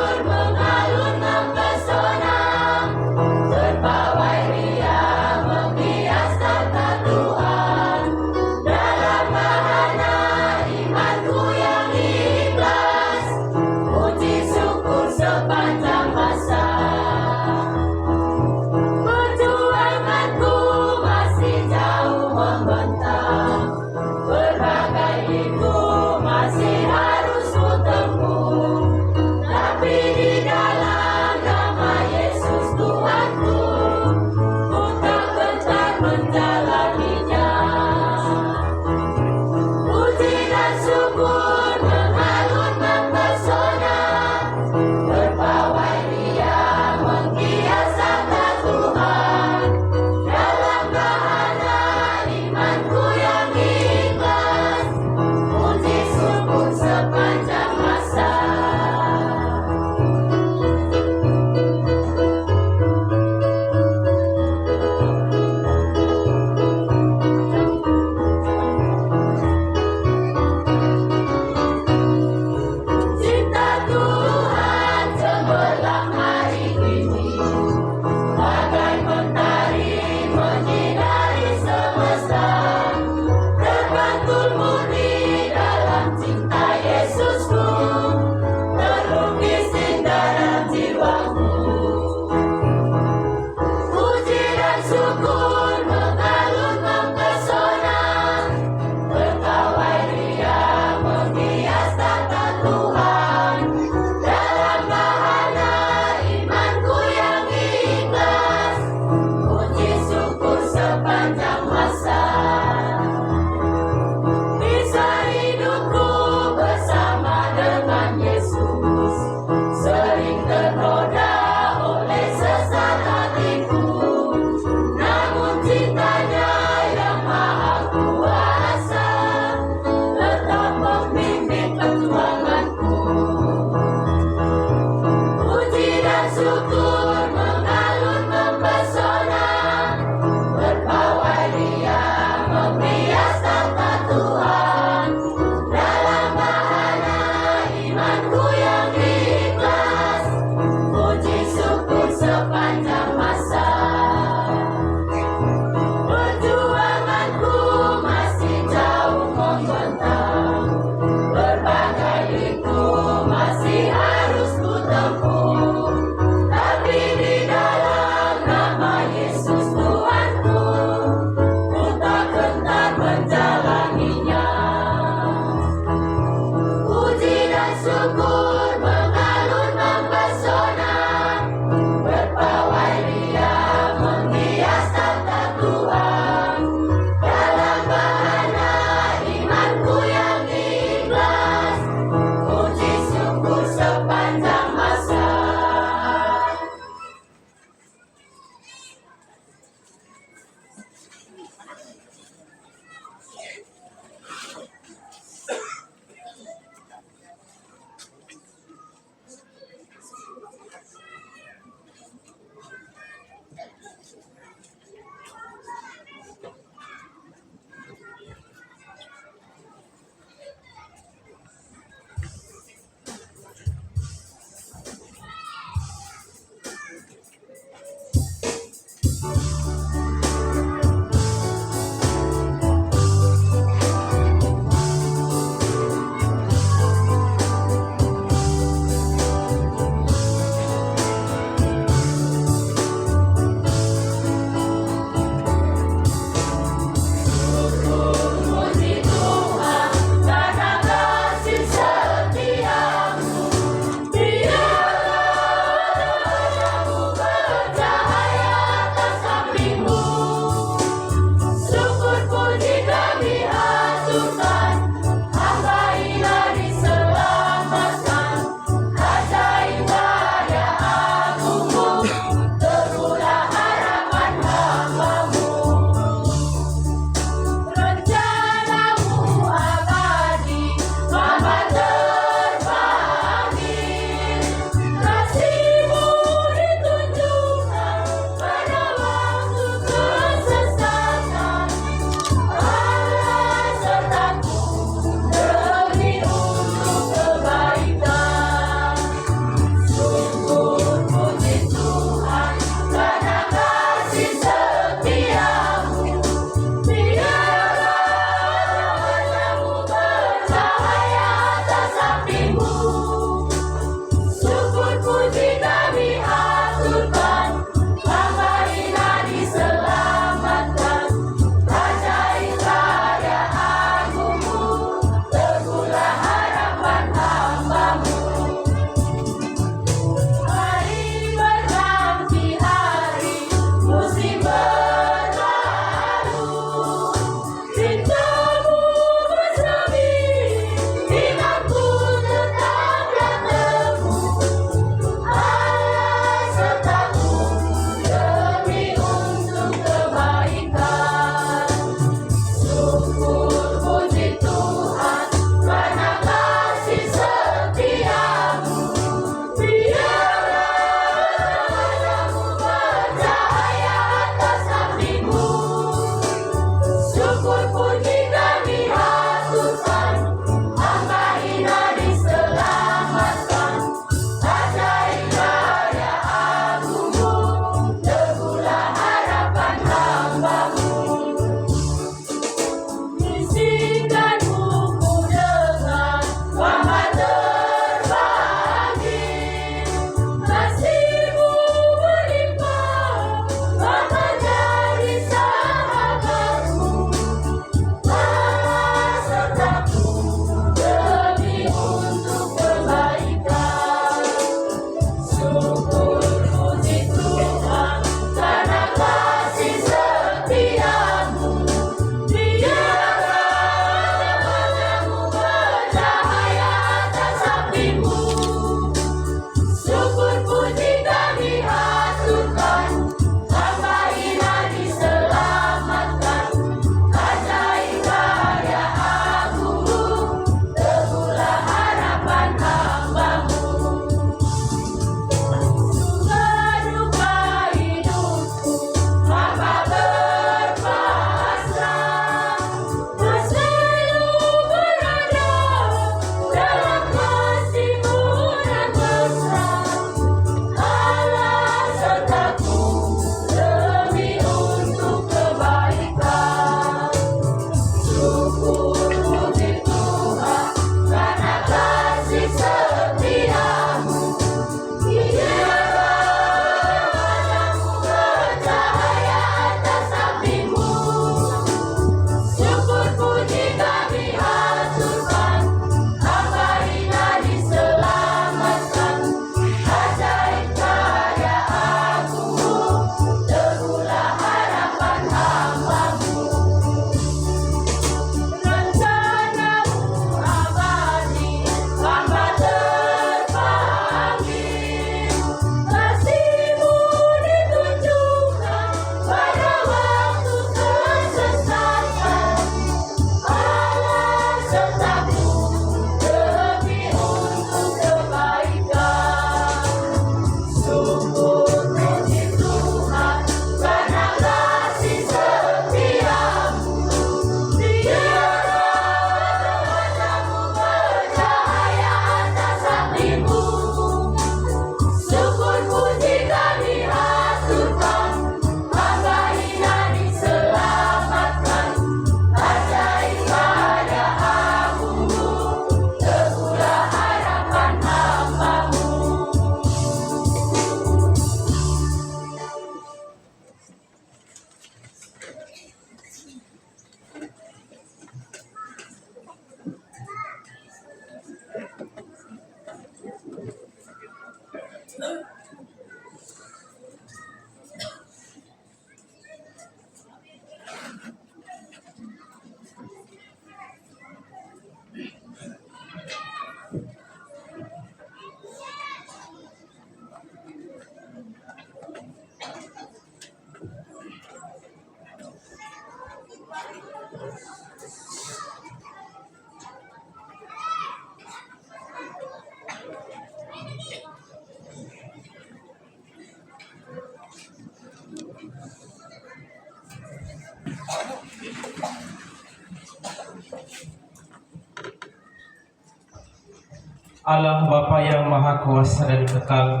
Speaker 4: Allah Bapa yang Maha Kuasa dan Kekal,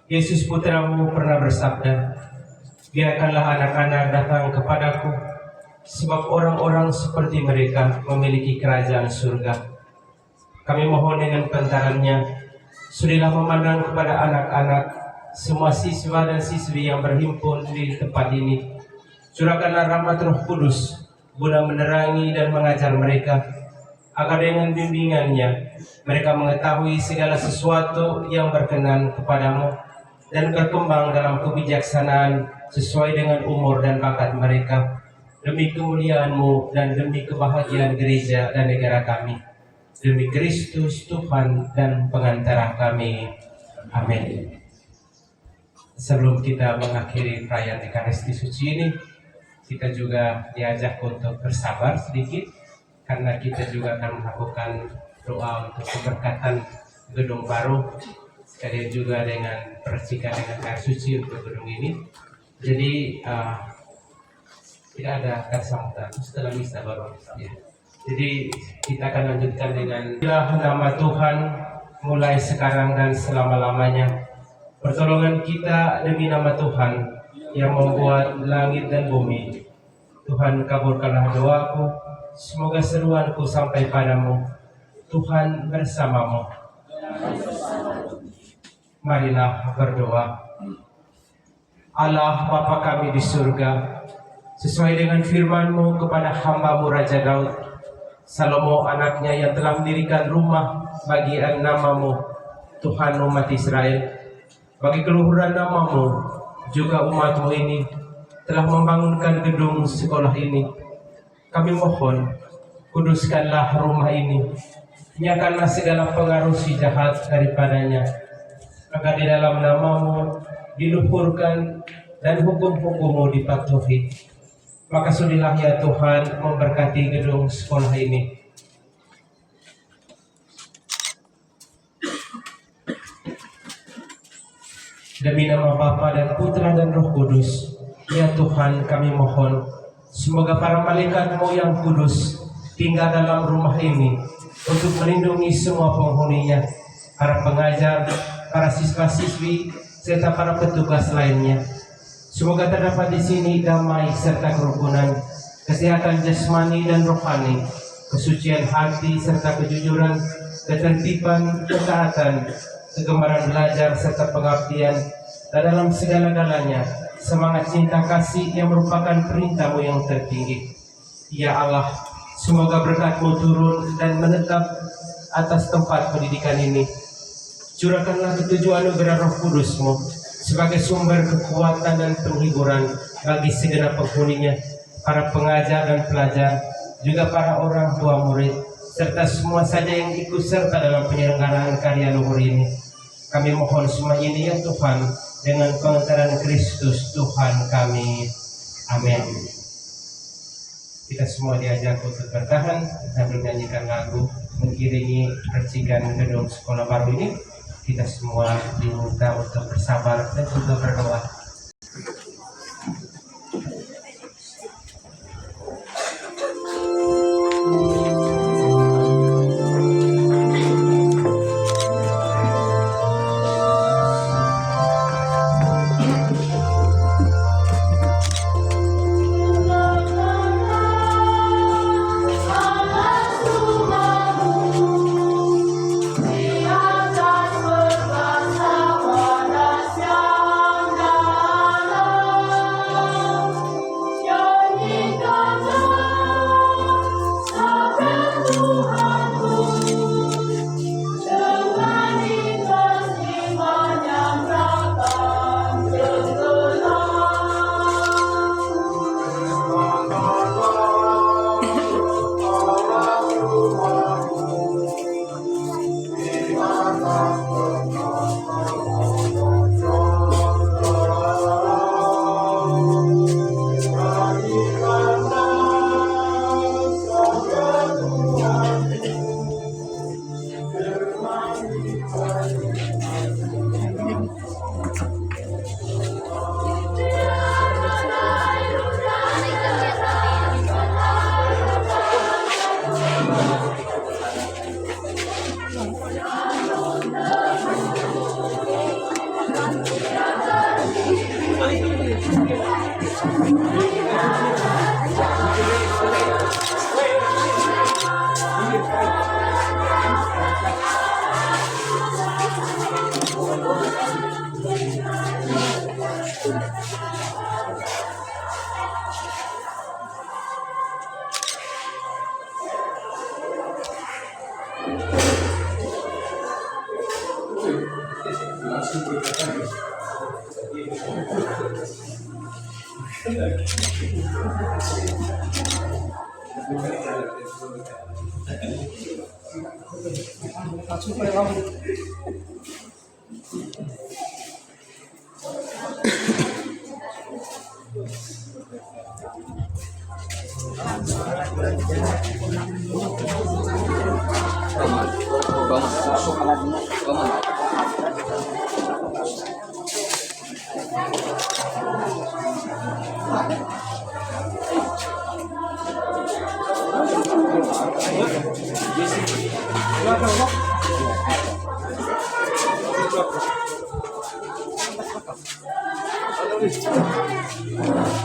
Speaker 4: Yesus Putramu pernah bersabda, biarkanlah anak-anak datang kepadaku, sebab orang-orang seperti mereka memiliki kerajaan surga. Kami mohon dengan pentarannya, sudilah memandang kepada anak-anak, semua siswa dan siswi yang berhimpun di tempat ini. Curahkanlah rahmat Roh Kudus, guna menerangi dan mengajar mereka, agar dengan bimbingannya mereka mengetahui segala sesuatu yang berkenan kepadamu dan berkembang dalam kebijaksanaan sesuai dengan umur dan bakat mereka, demi kemuliaan-Mu dan demi kebahagiaan gereja dan negara kami, demi Kristus Tuhan dan pengantara kami. Amin. Sebelum kita mengakhiri perayaan Ekaristi Suci ini, kita juga diajak untuk bersabar sedikit, karena kita juga akan melakukan doa untuk keberkatan gedung baru, sekalian juga dengan percikan dengan air suci untuk gedung ini. Jadi tidak ada kata setelah misa baru. Ya. Jadi kita akan lanjutkan dengan nama Tuhan mulai sekarang dan selama-lamanya. Pertolongan kita demi nama Tuhan yang membuat langit dan bumi. Tuhan, kabulkanlah doaku, semoga seruanku sampai padamu. Tuhan bersamamu. Marilah berdoa. Allah Bapa kami di surga, sesuai dengan firman-Mu kepada hamba-Mu Raja Daud, Salomo anaknya yang telah mendirikan rumah bagi nama-Mu, Tuhan umat Israel, bagi keluhuran nama-Mu, juga umat-Mu ini telah membangunkan gedung sekolah ini. Kami mohon, kuduskanlah rumah ini, nyatakanlah segala pengaruh si jahat daripadanya, agar di dalam nama-Mu diluhurkan dan hukum-hukum-Mu dipatuhi. Maka sudilah ya Tuhan memberkati gedung sekolah ini. Demi nama Bapa dan Putra dan Roh Kudus, ya Tuhan kami mohon, semoga para malaikat-Mu yang kudus tinggal dalam rumah ini untuk melindungi semua penghuninya, para pengajar, para siswa-siswi, serta para petugas lainnya. Semoga terdapat di sini damai serta kerukunan, kesehatan jasmani dan rohani, kesucian hati serta kejujuran, ketertiban, ketaatan, kegemaran belajar serta pengabdian, dan dalam segala-galanya semangat cinta kasih yang merupakan perintah-Mu yang tertinggi. Ya Allah, semoga berkat-Mu turun dan menetap atas tempat pendidikan ini. Curahkanlah ketujuh anugerah Roh Kudus-Mu sebagai sumber kekuatan dan penghiburan bagi segenap penghuninya, para pengajar dan pelajar, juga para orang tua murid, serta semua saja yang ikut serta dalam penyelenggaraan karya luhur ini. Kami mohon semua ini ya Tuhan, dengan pengantaran Kristus Tuhan kami. Amin. Kita semua diajak untuk bertahan sambil menyanyikan lagu mengiringi percikan gedung sekolah baru ini. Kita semua diminta untuk bersabar dan juga berdoa.
Speaker 2: Di atas berbahasa wadah syanda.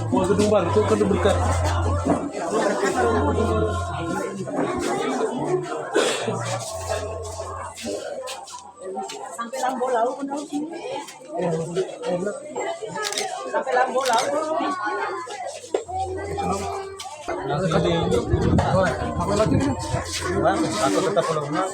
Speaker 1: Mau gedung baru tuh gedung berkat.
Speaker 6: Sampai lambo laut pun harus sini. Sampai lambo laut.
Speaker 1: Aku tetap pulang.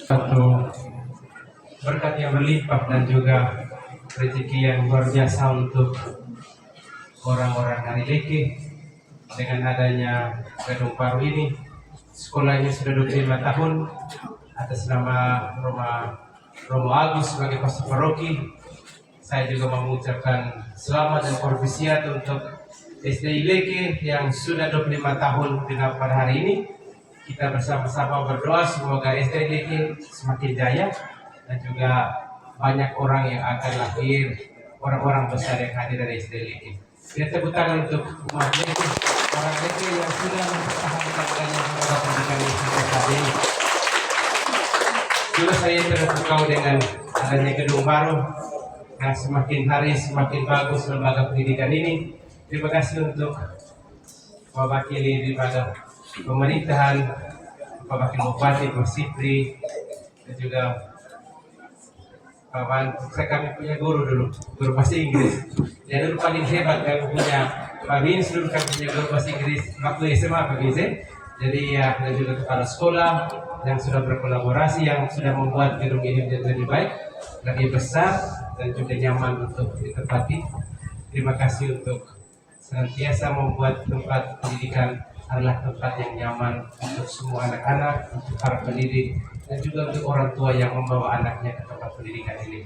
Speaker 4: Satu berkat yang berlimpah dan juga rezeki yang luar biasa untuk orang-orang Harileke. Dengan adanya gedung baru ini, sekolahnya sudah 25 tahun atas nama Romo Agus sebagai pastor paroki. Saya juga mengucapkan selamat dan korvisiat untuk SD Ileke yang sudah 25 tahun dengan pada hari ini. Kita bersama-sama berdoa semoga SD Ileke semakin jaya dan juga banyak orang yang akan lahir, orang-orang besar yang hadir dari SD Ileke. Kita tepuk tangan untuk umat Ileke, orang Ileke yang sudah mempertahankan banyak pendidikan yang sampai saat ini. Juga saya terpukau dengan adanya gedung baru yang semakin hari semakin bagus lembaga pendidikan ini. Terima kasih untuk mewakili daripada pemerintahan, Pak Wakil Bupati, Pak Sipri, dan juga kami punya guru dulu, guru bahasa Inggris. Dia dulu paling hebat yang punya Pak Vince dulu kan punya guru bahasa Inggris waktu SMA Pak Vince. Jadi ya, dan juga kepala sekolah yang sudah berkolaborasi, yang sudah membuat gedung ini menjadi lebih baik, lebih besar, dan juga nyaman untuk ditempati. Terima kasih untuk senantiasa membuat tempat pendidikan adalah tempat yang nyaman untuk semua anak-anak, untuk para pendidik, dan juga untuk orang tua yang membawa anaknya ke tempat pendidikan ini.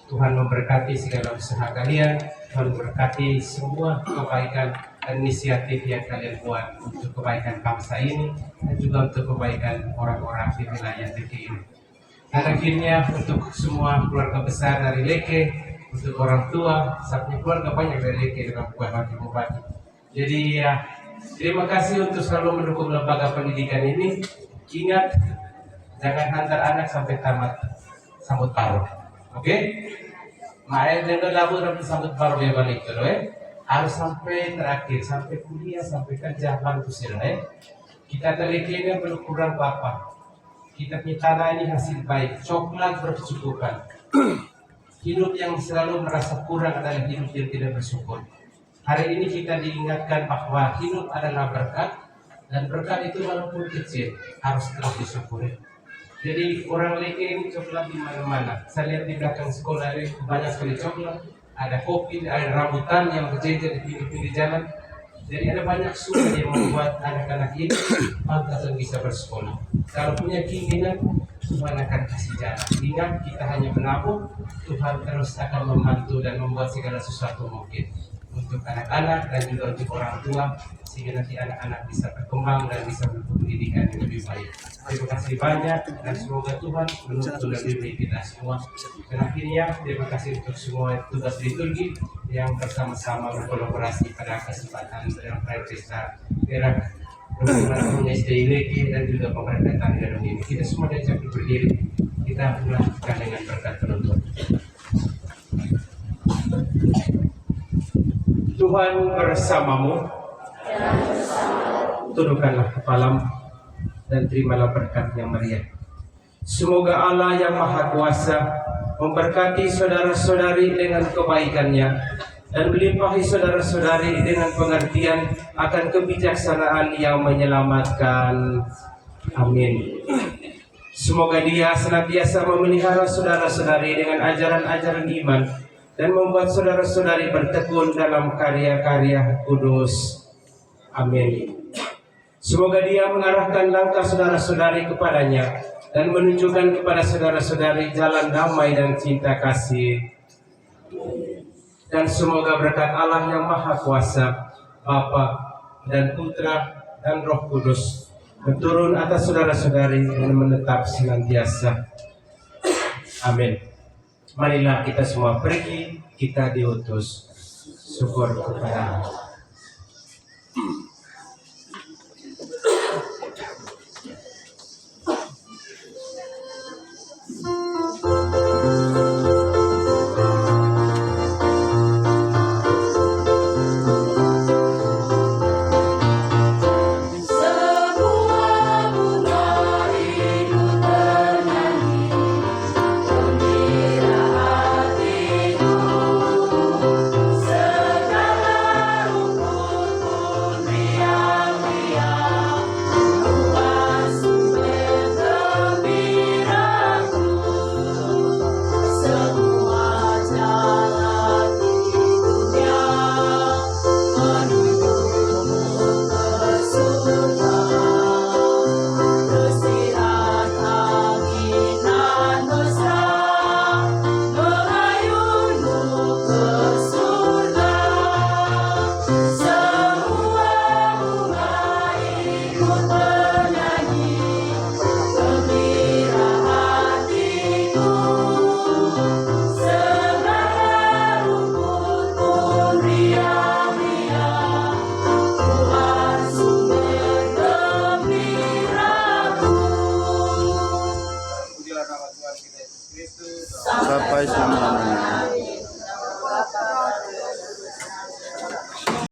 Speaker 4: Tuhan memberkati segala usaha kalian, Tuhan memberkati semua kebaikan dan inisiatif yang kalian buat untuk kebaikan bangsa ini dan juga untuk kebaikan orang-orang di wilayah Leke ini. Dan akhirnya untuk semua keluarga besar dari Leke, untuk orang tua, sabnya keluarga banyak dari Leke dengan bupati-bupati. Jadi ya, terima kasih untuk selalu mendukung lembaga pendidikan ini. Ingat, jangan hantar anak sampai tamat sambut paruh. Oke? Makanya dengan labur nanti sambut paruh ya balik dulu harus sampai terakhir, sampai kuliah, sampai kerja, bantu sila Kita terlekenya belum kurang apa-apa. Kita punya tanah ini hasil baik, coklat berkecukupan. Hidup yang selalu merasa kurang adalah hidup yang tidak bersyukur. Hari ini kita diingatkan bahwa hidup adalah berkat, dan berkat itu walaupun kecil harus terus disyukuri. Jadi orang Leke ini coklat di mana-mana. Saya lihat di belakang sekolah ini banyak sekali coklat. Ada kopi, ada rambutan yang berjejer di pinggir-pinggir jalan. Jadi ada banyak sumber yang membuat anak-anak ini pantas dan bisa bersekolah. Kalau punya keinginan, Tuhan akan kasih jalan. Ingat, kita hanya menabung, Tuhan terus akan membantu dan membuat segala sesuatu mungkin untuk anak-anak dan juga untuk orang tua, sehingga nanti anak-anak bisa berkembang dan bisa berpendidikan yang lebih baik. Terima kasih banyak dan semoga Tuhan menuntun dan bimbing kita semua. Dan akhirnya terima kasih untuk semua tugas liturgi yang bersama-sama berkolaborasi pada kesempatan dalam Pesta Perak Rumah SDI Leke dan juga pemberkatan gedung ini. Kita semua diajak berdiri. Kita melanjutkan dengan berkat penutup. Tuhan bersamamu. Tundukkanlah kepalamu dan terimalah berkat yang meriah. Semoga Allah yang Maha Kuasa memberkati saudara-saudari dengan kebaikannya dan melimpahi saudara-saudari dengan pengertian akan kebijaksanaan yang menyelamatkan. Amin. Semoga Dia senantiasa memelihara saudara-saudari dengan ajaran-ajaran iman dan membuat saudara-saudari bertekun dalam karya-karya kudus. Amin. Semoga Dia mengarahkan langkah saudara-saudari kepadanya dan menunjukkan kepada saudara-saudari jalan damai dan cinta kasih. Dan semoga berkat Allah yang Maha Kuasa, Bapa dan Putra dan Roh Kudus berturun atas saudara-saudari dan menetap senantiasa. Amin. Marilah kita semua pergi, kita diutus. Syukur kepada Allah.